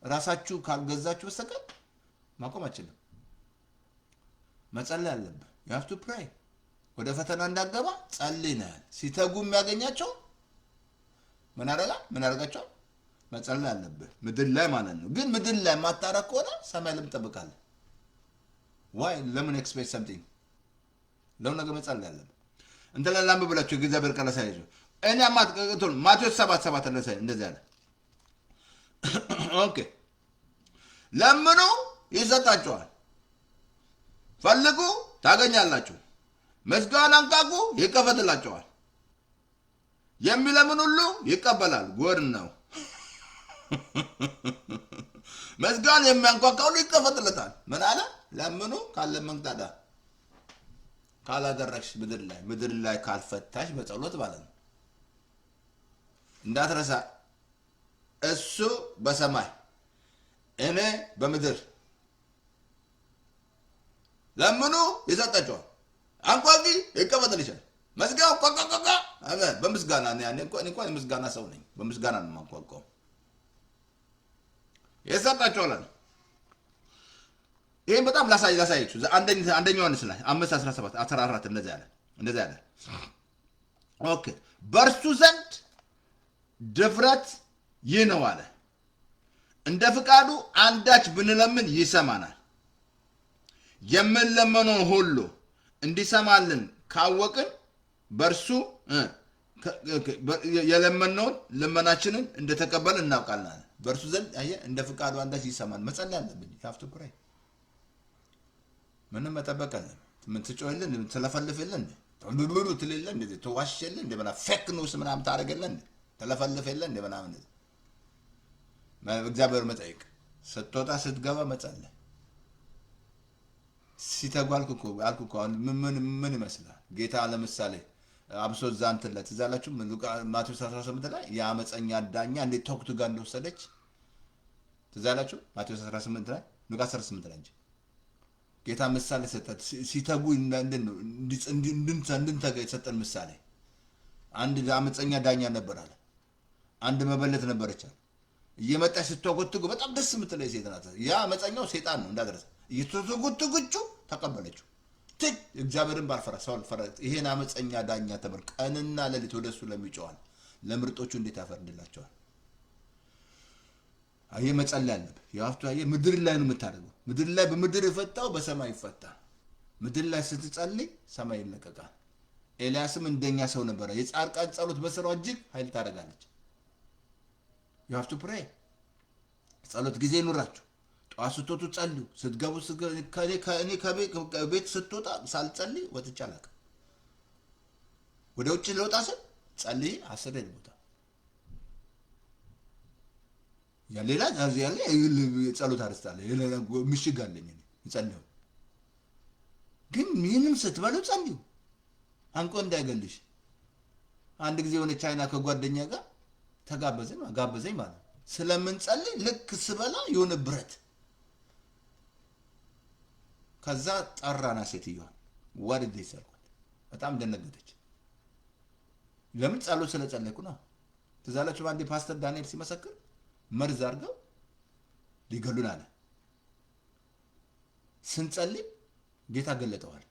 ራሳችሁ ካልገዛችሁ በስተቀር ማቆም አትችልም። መጸለይ አለብህ። you have to pray። ወደ ፈተና እንዳገባ ጸልይ ነው ያለ። ሲተጉ የሚያገኛቸው ምን አደረጋቸው? መጸለይ አለብህ ምድር ላይ ማለት ነው። ግን ምድር ላይ ማታረቅ ከሆነ ሰማይ ለምን ትጠብቃለህ? ዋይ ለምን ኤክስፔክት ሰምቲንግ? ለምን ነገር መጸለይ አለብህ። እንትን ላይ ላንብብ ብላችሁ እግዚአብሔር ቃል ሳይዙ እኔ ማቴዎስ 7:7 እንደዚህ አለ። ኦኬ ለምኑ ይሰጣችኋል፣ ፈልጉ ታገኛላችሁ፣ መዝጊያውን አንኳኩ ይከፈትላችኋል፣ የሚለምን ሁሉ ይቀበላል። ጎድ ነው። መዝጊያውን የሚያንኳኳ ሁሉ ይከፈትለታል። ምን አለ? ለምኑ ካለመን ታዲያ ካላደረግሽ ምድር ላይ ካልፈታሽ በጸሎት ማለት ነው። እንዳትረሳ እሱ በሰማይ እኔ በምድር። ለምኑ ይሰጣችኋል፣ አንኳኩ ይከፈትልሻል። መዝጊያው ቆቆቆቆ አሜን። በምስጋና እኔ እንኳን የምስጋና ሰው ነኝ። በምስጋና ነው የማንኳኳው። ይሰጣችኋል። ይሄን በጣም ላሳያችሁ አንደኛው ዮሐንስ ላይ 5:17 14 እንደዛ ያለ ኦኬ በእርሱ ዘንድ ድፍረት ይህ ነው አለ እንደ ፍቃዱ አንዳች ብንለምን ይሰማናል የምንለመነውን ሁሉ እንዲሰማልን ካወቅን በእርሱ የለመነውን ልመናችንን እንደተቀበል እናውቃለን በእርሱ ዘንድ እንደ ፍቃዱ አንዳች ይሰማን መጸለይ አለብን ያፍቱ ፕራይ ምንም መጠበቅ አለ ምን ትጮህልን ትለፈልፍልን ብብሉ ትልልን እንደዚህ ተዋሽልን እንደበና ፌክ ኒውስ ምናምን ታረጋለን ተለፈልፍልን እንደበና ምን እግዚአብሔር መጠየቅ ስትወጣ ስትገባ መጸለይ ሲተጓልኩ አልኩ ምን ይመስላል ጌታ ለምሳሌ አብሶ ዛንተለት ትዛላችሁ ማቴዎስ 18 ላይ የአመፀኛ ዳኛ እንዴት ቶክቱ ጋር እንደወሰደች ትዛላችሁ ማቴዎስ 18 ላይ ሉቃስ 18 ላይ እንጂ ጌታ ምሳሌ ሰጠት ሲተጉ እንድንተጋ የሰጠን ምሳሌ አንድ አመፀኛ ዳኛ ነበር አለ አንድ መበለት ነበረች አለ እየመጣች ስትወገትጉ በጣም ደስ የምትለይ ሴት ናት ያ አመፀኛው ሰይጣን ነው እንዳደረሰ እየተወገትጉቹ ተቀበለችው እግዚአብሔርን ባልፈራ ሰው አልፈራ ይሄን አመፀኛ ዳኛ ተመር ቀንና ሌሊት ወደሱ ለሚጮሃል ለምርጦቹ እንዴት ያፈርድላቸዋል አየ መጸለይ አለበት ያፍቱ አየ ምድር ላይ ነው የምታደርገው ምድር ላይ በምድር ይፈታው በሰማይ ይፈታል ምድር ላይ ስትጸልይ ሰማይ ይለቀቃል ኤልያስም እንደኛ ሰው ነበር የጻድቃን ጸሎት በስራው እጅግ ኃይል ታደርጋለች you have to pray ጸሎት ጊዜ ይኑራችሁ ጧት ስትወጡ ጸልዩ ስትገቡ ከኔ ከቤት ስትወጣ ሳልጸልይ ወጥቼ አላውቅም ወደ ውጭ ልወጣ ስል ጸልይ አስረኝ ቦታ ያሌላ ያለ ጸሎት አርስታለ ምሽግ አለኝ ጸልዩ ግን ምንም ስትበሉ ጸልዩ አንቆ እንዳይገልሽ አንድ ጊዜ የሆነ ቻይና ከጓደኛ ጋር ጋበዘኝ ማለት ስለምን ጸልይ ልክ ስበላ የሆነ ብረት ከዛ ጠራና ሴትዮዋ ወርድ ይሰልኩት በጣም ደነገጠች ለምን ጸሎት ስለጸለይኩ ነው ትዛላችሁ አንዴ ፓስተር ዳንኤል ሲመሰክር መርዝ አርገው ሊገሉን አለ ስንጸልይ ጌታ ገለጠዋል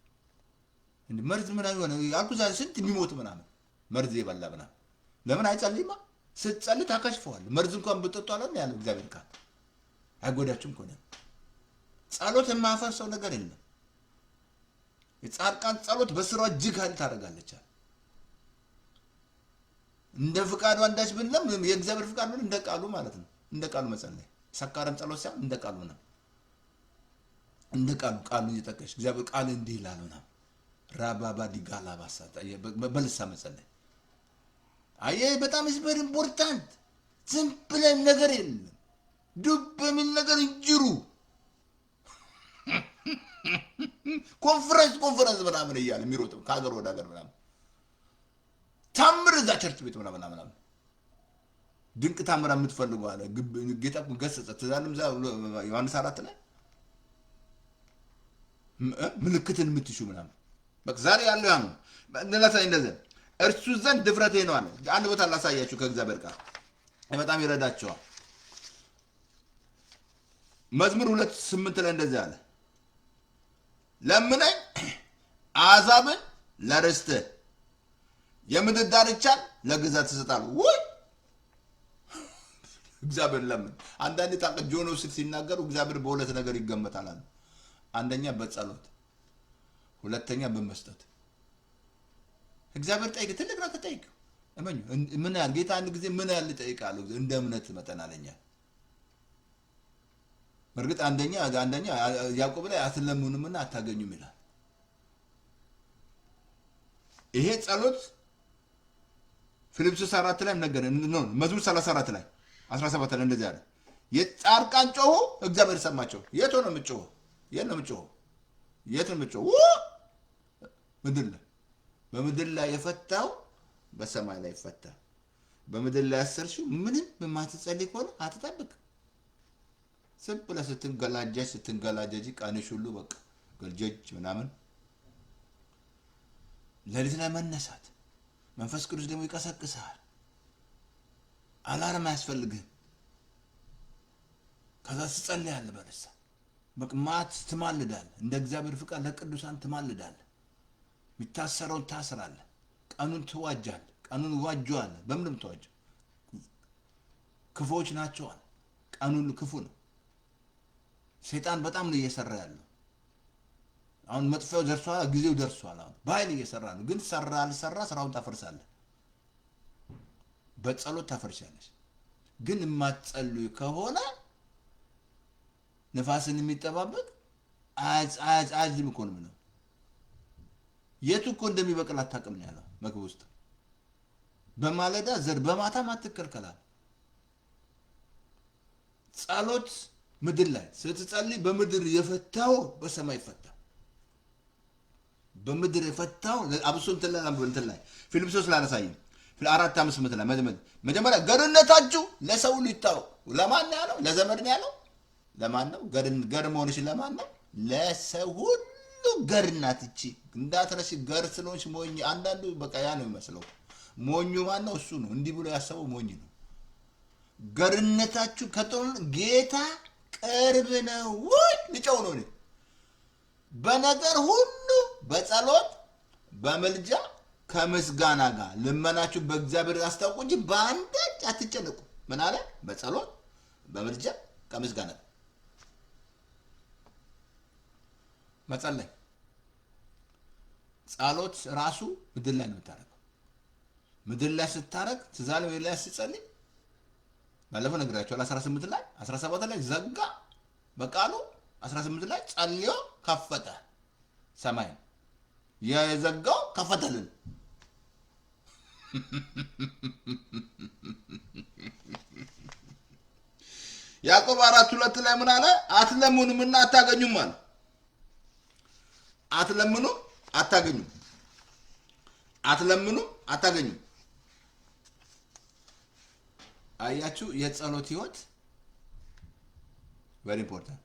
እንዴ መርዝ ምን አይሆነ ያልኩዛ ስንት የሚሞት ምናምን መርዝ ይበላ ምናምን ለምን አይጸልይማ ስትጸልይ ታከሽፈዋል መርዝ እንኳን ብትጠጣው ያለው እግዚአብሔር ቃል አይጎዳችሁም ኮነ ጸሎት የማፈርሰው ነገር የለም የጻድቃን ጸሎት በስራው እጅግ ኃይል ታደርጋለች እንደ ፍቃዱ አንዳች ብንለም የእግዚአብሔር ፍቃድ ምን እንደ ቃሉ ማለት ነው እንደ ቃሉ መጸለይ ሰካረም ጸሎት ሳይሆን እንደ ቃሉ ነው እንደ ቃሉ እየተጠቀሽ እግዚአብሔር ቃል እንዲህ ይላል ነው ራባባ ዲጋላ ባሳታ በልሳ መጸለይ አየ በጣም is important ዝም ብለን ነገር የለም ዱብ በሚል ነገር እንጅሩ ኮንፈረንስ ምናምን እያለ የሚሮጥም ከሀገር ወደ ሀገር ምናምን ታምር እዛ ቸርች ቤት ምናምን ድንቅ ታምራ የምትፈልጉ አለ ጌታ ገሰጸ ተዛንም ዮሐንስ 4 ላይ ምልክትን የምትሹ ምናምን በቃ ዛሬ ያለው ያ ነው እንደላሳይ እንደዚህ እርሱ ዘንድ ድፍረቴ ነው አለ አንድ ቦታ ላሳያችሁ ከእግዚአብሔር ቃል በጣም ይረዳቸዋል መዝሙር 2:8 ላይ እንደዚህ አለ ለምነኝ አሕዛብን ለርስትህ የምድር ዳርቻን ለግዛት ትሰጣለህ ወይ እግዚአብሔር ለምን አንዳንዴ ታውቅ ጆኖስ ሲናገሩ እግዚአብሔር በሁለት ነገር ይገመታል አለ አንደኛ በጸሎት ሁለተኛ በመስጠት እግዚአብሔር ጠይቅ ትልቅ ነው ተጠይቅ እመኑ ምን ያህል ጌታ አንድ ጊዜ ምን ያህል ጠይቃሉ እንደ እምነት መጠን አለኛ በርግጥ አንደኛ ያዕቆብ ላይ አትለምኑምና አታገኙም ይላል ይሄ ጸሎት ፊልጵስዩስ 4 ላይ ነገር ነው መዝሙር 34 ላይ 17 ላይ እንደዚህ አለ የጻድቃን ጮሁ እግዚአብሔር ሰማቸው የት ነው የምጮህ በምድር ላይ የፈታው በሰማይ ላይ ፈታ በምድር ላይ ያሰርሽው ምንም በማትጸልይ ከሆነ አትጠብቅ ስብለ ስትንገላጀጂ ቃንሽ ሁሉ በቃ ገልጀጅ ምናምን ለሊት ላይ መነሳት መንፈስ ቅዱስ ደግሞ ይቀሰቅሳል አላርም አያስፈልግም ከዛ ትጸልያለህ መቅማት ትማልዳል እንደ እግዚአብሔር ፍቃድ ለቅዱሳን ትማልዳል የሚታሰረውን ታስራለህ ቀኑን ትዋጃለህ ቀኑን ዋጇል በምንም ተዋጅ ክፉዎች ናቸው ቀኑን ክፉ ነው ሰይጣን በጣም ነው እየሰራ ያለው አሁን መጥፈው ደርሷል ጊዜው ደርሷል አሁን ባይል እየሰራ ነው ግን ሰራ አልሰራ ስራውን ታፈርሳለህ በጸሎት ታፈርሻለሽ ግን የማትጸልዩ ከሆነ ነፋስን የሚጠባበቅ አዝም እኮ ነው የቱ እኮ እንደሚበቅል አታውቅም ነው ያለው መክብብ ውስጥ በማለዳ ዘር በማታ ማትከልከላል ጸሎት ምድር ላይ ስትጸልይ በምድር የፈታው በሰማይ ይፈታ በምድር የፈታው አብሶ እንትን ላይ ፊልጵስዩስ ላይ አነሳኝ في الأراد تامس مثلا مجمع قرن تاجو لسول يتاو لما نالو لزمر نالو لما نو قرن مونش لما نو لسول قرنا تجي عندها ترى شيء قرن سلونش موني عندنا بكيانو مثلا مونيو ما نو سونو عندي بقول ياسو مونيو قرن تاجو كتون جيتا قربنا وين نجاونوني بنادر هونو بتسالوت بملجا ከምስጋና ጋር ለመናችሁ በእግዚአብሔር አስታውቁ እንጂ ባንዳች አትጨነቁ ምን አለ በጸሎት በመልጃ ከምስጋና መጸለይ ጸሎት ራሱ ምድር ላይ ነው የምታረገው ምድር ላይ ስታረግ ትዛለ ወይ ላይ ስትጸልይ ባለፈው ነግራችኋል 18 ላይ 17 ላይ ዘጋ በቃሉ 18 ላይ ጸልዮ ከፈተ ሰማይ የዘጋው ከፈተልን ያዕቆብ 4:2 ላይ ምን አለ አትለምኑምና አታገኙም አለ አትለምኑ አታገኙም አትለምኑ አታገኙም አያችሁ የጸሎት ህይወት very important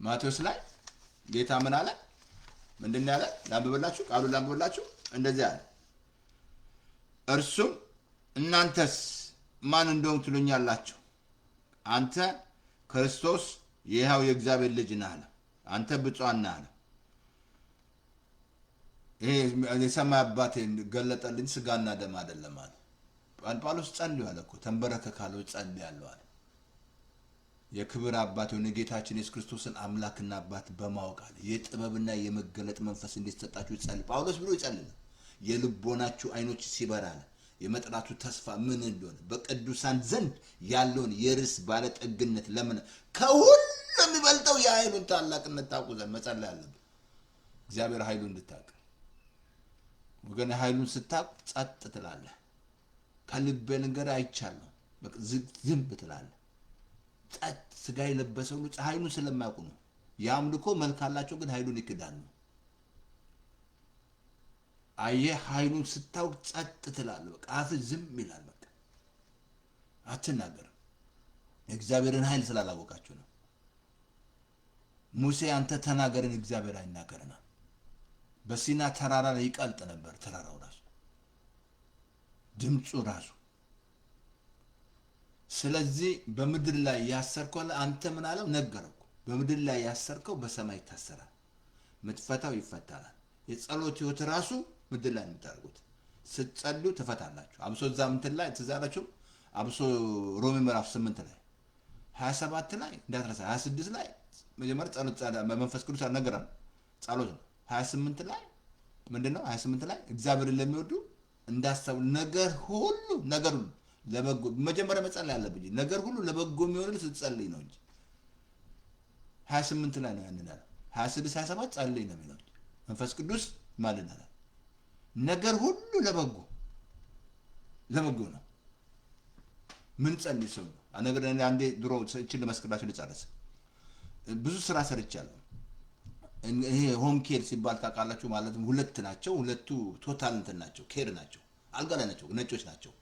ማቴዎስ ላይ ጌታ ምን አለ ምንድነው ያለ ላንብብላችሁ ቃሉን ላንብብላችሁ እንደዚህ አለ እርሱም እናንተስ ማን እንደሆነ ትሉኛላችሁ አንተ ክርስቶስ የሕያው የእግዚአብሔር ልጅ ነህ አለ አንተ ብፁዓን ነህ አለ ይሄ የሰማይ አባቴ ገለጠልኝ ስጋና ደም አይደለም አለ ጳውሎስ ጸልዮ አለ እኮ ተንበረከካለው ጸልያለሁ አለ የክብር አባት የሆነ ጌታችን ኢየሱስ ክርስቶስን አምላክና አባት በማወቅ አለ የጥበብና የመገለጥ መንፈስ እንዲሰጣችሁ ጸልዩ ጳውሎስ ብሎ ይጸልይ የልቦናችሁ አይኖች ሲበራል የመጥራቱ ተስፋ ምን እንደሆነ በቅዱሳን ዘንድ ያለውን የርስ ባለጠግነት ለምን ከሁሉ የሚበልጠው የኃይሉን ታላቅነት ታውቁ ዘንድ መጸለይ አለብን እግዚአብሔር ኃይሉን እንድታውቅ ወገን ኃይሉን ስታውቅ ጸጥ ትላለህ ከልብ ነገር አይቻለሁ በቃ ዝም ትላለህ ጸጥ ስጋ የለበሰው ሁሉ ኃይሉን ስለማያውቁ ነው ያምልኮ መልካላቸው ግን ኃይሉን ይክዳሉ አየ ኃይሉን ስታውቅ ጸጥ ትላለህ በቃ አፍ ዝም ይላል በቃ አትናገር እግዚአብሔርን ኃይል ስላላወቃችሁ ነው ሙሴ አንተ ተናገርን እግዚአብሔር አይናገርና በሲና ተራራ ላይ ይቀልጥ ነበር ተራራው ራሱ ድምጹ ራሱ ስለዚህ በምድር ላይ ያሰርከው አንተ ምን አለው ነገረው በምድር ላይ ያሰርከው በሰማይ ታሰራል ምትፈታው ይፈታል የጸሎት ህይወት ራሱ ምድር ላይ እንታርጉት ስትጸልዩ ተፈታላችሁ አብሶ ዛምንት ላይ ተዛራችሁ አብሶ ሮሜ ምዕራፍ 8 ላይ 27 ላይ እንዳትረሳ 26 ላይ መጀመሪያ ጸሎት በመንፈስ ቅዱስ አነገራን ጸሎት 28 ላይ ምንድነው 28 ላይ እግዚአብሔርን ለሚወዱ እንዳሰቡ ነገር ሁሉ ለበጎ መጀመሪያ መጸለይ አለብኝ ነገር ሁሉ ለበጎ የሚሆነው ስትጸልይ ነው እንጂ 28 ላይ ነው ያንናል 26 27 ጸልይ ነው የሚለው መንፈስ ቅዱስ ማለናል ነገር ሁሉ ለበጎ ነው ምን ጸልይ ሰው አነገረን አንዴ ድሮ እቺን ለመስከራችሁ ልጻረስ ብዙ ስራ ሰርቻለሁ ይሄ ሆም ኬር ሲባል ታውቃላችሁ ማለትም ሁለት ናቸው ሁለቱ ቶታል እንትን ናቸው ኬር ናቸው አልጋ ላይ ናቸው ነጮች ናቸው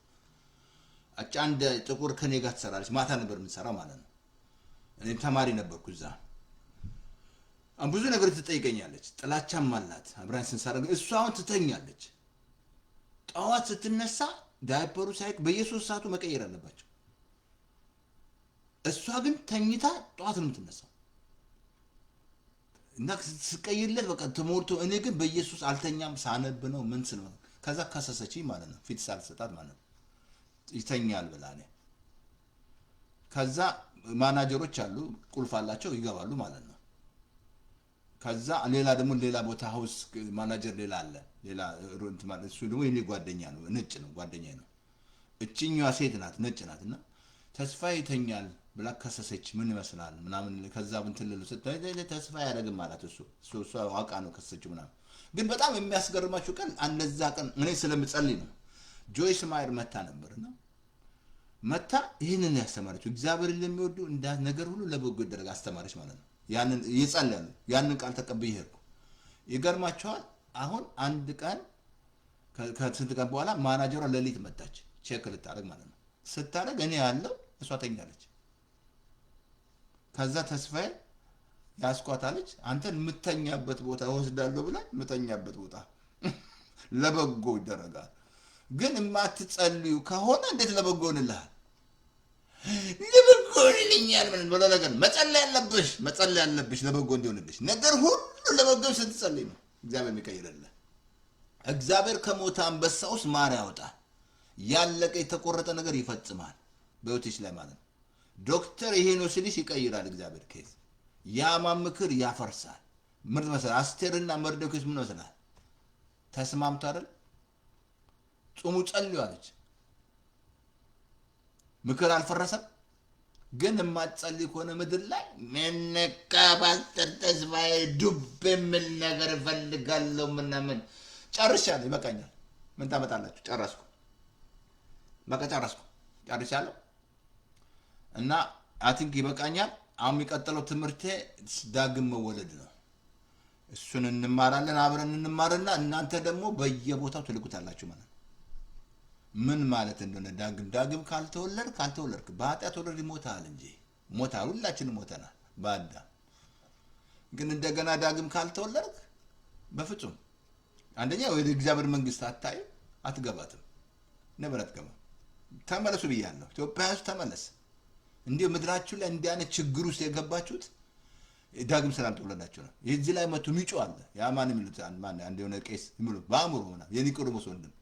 አንድ ጥቁር ከኔ ጋር ተሰራለች ማታ ነበር የምንሰራው ማለት ነው እኔ ተማሪ ነበርኩ እዛ ብዙ ነገር ትጠይቀኛለች ጥላቻም አላት አብራን ስንሰራ እሷ አሁን ትተኛለች ጠዋት ስትነሳ ዳይፐሩ ሳይክ በየ3 ሰዓቱ መቀየር አለባቸው እሷ ግን ተኝታ ጧት ነው የምትነሳው እና ስቀይለት በቃ ተሞልቶ እኔ ግን በኢየሱስ አልተኛም ሳነብ ነው ምን ስለ ከዛ ከሰሰችኝ ማለት ነው ፊት ሳልሰጣት ማለት ነው ይተኛል ብላ ነው ከዛ ማናጀሮች አሉ ቁልፍ አላቸው ይገባሉ ማለት ነው ከዛ ሌላ ደግሞ ሌላ ቦታ ሃውስ ማናጀር ሌላ አለ ሌላ ሩንት ማለት እሱ ደግሞ የኔ ጓደኛ ነው ነጭ ነው ጓደኛዬ ነው እቺኛዋ ሴት ናት ነጭ ናትና ተስፋ ይተኛል ብላ ከሰሰች ምን ይመስላል ምናምን ከዛ ብንትልሉ ስታይ ተስፋ ያደርግ ማለት እሱ አውቃ ነው ከሰሰችው ምናምን ግን በጣም የሚያስገርማችሁ ቀን አንደዛ ቀን እኔ ስለምጸልይ ነው ጆይስ ማየር መታ ነበርና መታ ይሄንን ያስተማረችው እግዚአብሔርን ለሚወዱ እንዳ ነገር ሁሉ ለበጎ ይደረግ አስተማረች ማለት ነው ያንን ይጸልያሉ ያንን ቃል ተቀብዬ ሄድኩ ይገርማችኋል አሁን አንድ ቀን ከስንት ቀን በኋላ ማናጀሯ ለሊት መጣች ቼክ ልታደርግ ማለት ነው ስታደርግ እኔ ያለው እሷ ተኛለች ከዛ ተስፋዬ ያስቋታለች አንተን ምተኛበት ቦታ ወስዳለሁ ብላ ምተኛበት ቦታ ለበጎ ይደረጋል ግን ማትጸልዩ ከሆነ እንዴት ለበጎ እንልሃል ለበጎ እንልኛል ምን ብሎ ነገር መጸለይ ያለብሽ ለበጎ እንዲሆንልሽ ነገር ሁሉ ለበጎ ስትጸልይ ነው እግዚአብሔር የሚቀይርልህ እግዚአብሔር ከሞተ አንበሳ ውስጥ ማር ያወጣል ያለቀ የተቆረጠ ነገር ይፈጽማል በህይወትሽ ላይ ማለት ነው ዶክተር ይሄ ነው ሲልሽ ይቀይራል እግዚአብሔር ኬዝ ያማን ምክር ያፈርሳል ምን መሰለ አስቴርና መርዶክዮስ ምን መሰላል ተስማምቶ አይደል ጾሙ ጸልዩ አለች ምክር አልፈረሰም ግን ማጸልይ ከሆነ ምድር ላይ ምንካ ባስተር ተስፋዬ ዱብ ምን ነገር ፈልጋለሁ ምናምን ጨርሻለሁ ይበቃኛል ምን ታመጣላችሁ ጨረስኩ በቃ ጨርሻለሁ እና አቲንክ ይበቃኛል አሁን የሚቀጥለው ትምህርቴ ዳግም መወለድ ነው እሱን እንማራለን አብረን እንማርና እናንተ ደግሞ በየቦታው ትልቁታላችሁ ማለት ምን ማለት እንደሆነ ዳግም ካልተወለድክ በኃጢአት ወለድ ይሞታል እንጂ ሞታል ሁላችንም ሞተናል በአዳም ግን እንደገና ዳግም ካልተወለድክ በፍጹም አንደኛ ወደ እግዚአብሔር መንግስት አትገባትም ነበር አትገባ ተመለሱ ብያለሁ ኢትዮጵያ ውስጥ ተመለስ እንዴ ምድራችሁ ላይ እንዲያነ ችግር ውስጥ የገባችሁት ዳግም ሰላም ተወለዳችሁ ነው የዚህ ላይ መቶ ሚጮ አለ ያ ማን የሚሉት ማን አንድ የሆነ ቄስ የሚሉ ባምሩ ሆና የኒቆዲሞስ ወንድም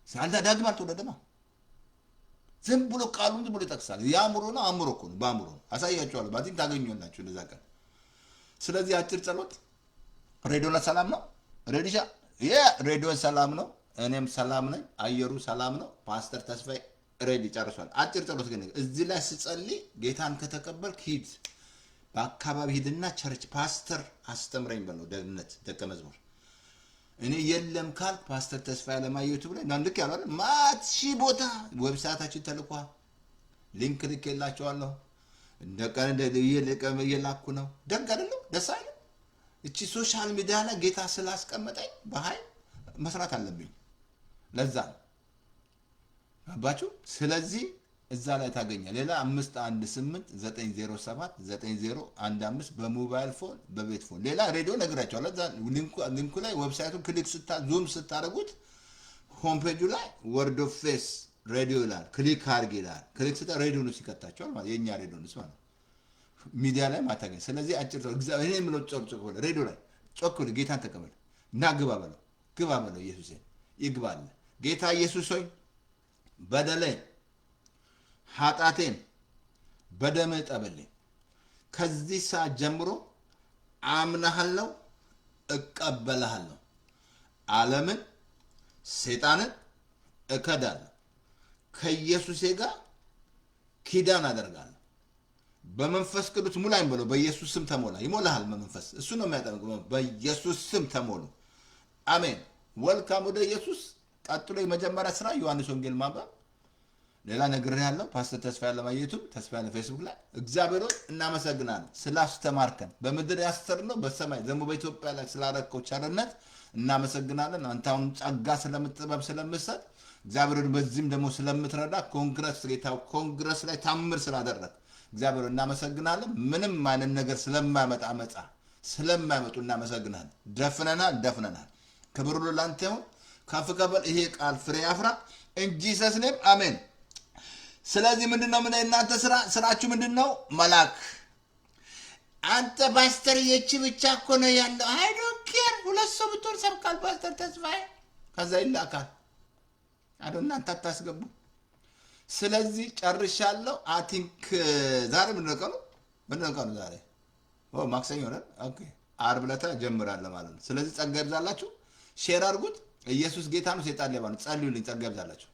ሳልዳ ዳግም አልተወለደማ ዝም ብሎ ቃሉን ዝም ብሎ ይጠቅሳል ያምሩ ነው አምሮ እኮ ነው ባምሩ አሳያችኋለሁ ባዚን ታገኙላችሁ እንደዛ ቀን ስለዚህ አጭር ጸሎት ሬዲዮና ሰላም ነው ሬዲሻ ሬዲዮን ሰላም ነው እኔም ሰላም ነኝ አየሩ ሰላም ነው ፓስተር ተስፋዬ ሬዲ ጨርሷል አጭር ጸሎት ግን እዚህ ላይ ስጸልይ ጌታን ከተቀበልክ ሂድ በአካባቢ ሂድና ቸርች ፓስተር አስተምረኝ በለው ደግነት ደቀ መዝሙር እኔ የለም ካል ፓስተር ተስፋዬ ለማየው ዩቲዩብ ላይ ልክ ያለው አይደል ማትሺ ቦታ ዌብሳይታችን ተልኳል ሊንክ ልኬላችኋለሁ እንደቀን የላኩ ነው ደግ አይደለም ደስ አይደል እቺ ሶሻል ሚዲያ ላይ ጌታ ስላስቀመጠኝ በኃይል መስራት አለብኝ ለዛ አባቹ ስለዚህ እዛ ላይ ታገኛለህ ሌላ 5189079015 በሞባይል ፎን በቤት ፎን ሌላ ሬዲዮ ነግራቸዋለሁ እዛ ሊንኩ ላይ ዌብሳይቱን ክሊክ ዙም ስታደርጉት ሆም ፔጁ ላይ ወርድ ኦፍ ፌስ ሬዲዮ ይላል ክሊክ አድርግ ይላል ክሊክ ስታ ሬዲዮ ነው ሲከታቸዋል ማለት የኛ ሬዲዮ ነው ማለት ሚዲያ ላይ ማታገኝ ስለዚህ አጭር እግዚአብሔር እኔ ምለው ጮክ ሬዲዮ ላይ ጮክ ጌታን ተቀበል እና ግባ በለው ኢየሱስ ይግባል ጌታ ኢየሱስ ሆይ በደለኝ ኃጢአቴን በደምህ ጠብልኝ ከዚህ ሰዓት ጀምሮ አምናለሁ እቀበልሃለሁ ዓለምን ሰይጣንን እከዳለሁ ከኢየሱስ ጋር ኪዳን አደርጋለሁ በመንፈስ ቅዱስ ሙላኝ በለው በኢየሱስ ስም ተሞላ ይሞላሃል መንፈስ እሱ ነው የሚያጠምቀው በኢየሱስ ስም ተሞሉ አሜን ወልካም ወደ ኢየሱስ ቀጥሎ የመጀመሪያ ስራ ዮሐንስ ወንጌል ማንበብ ሌላ ነገር ያለው ፓስተር ተስፋዬ ለማየቱ ተስፋዬ ለፌስቡክ ላይ እግዚአብሔር ሆይ እናመሰግናለን ስላስተማርከን በምድር ያስተርነው በሰማይ ደግሞ በኢትዮጵያ ላይ ስላደረከው ቸርነት እናመሰግናለን አንተ አሁን ጸጋ ስለምትጥበብ ስለምትሰጥ እግዚአብሔር በዚህም ደግሞ ስለምትረዳ ኮንግረስ ላይ ታምር ስላደረክ እግዚአብሔር እናመሰግናለን ምንም ማንን ነገር ስለማያመጣ አመጻ ስለማያመጡ እናመሰግናለን ደፍነናል ክብር ሁሉ ላንተ ይሁን ከፍ ከበል ይሄ ቃል ፍሬ ያፍራ in Jesus name amen ስለዚህ ምንድነው ምን እናንተ ስራችሁ ምንድነው? መላክ። አንተ ፓስተር የቺ ብቻ እኮ ነው ያለው። አይ ዶንት ኬር። ሁለት ሰው ብትወር ሰብካል ፓስተር ተስፋዬ፣ ከዛ ይላካል። አዶ እናንተ አታስገቡ። ስለዚህ ጨርሻለሁ። አይ ቲንክ ዛሬ ምንድነው ቀኑ ዛሬ ማክሰኞ ነው። ኦኬ ዓርብ ዕለት ጀምራለሁ ማለት ነው። ስለዚህ ጸጋ ይብዛላችሁ። ሼር አድርጉት። ኢየሱስ ጌታ ነው፣ ሰይጣን ሌባ ነው። ጸልዩልኝ፣ ጸጋ ይብዛላችሁ።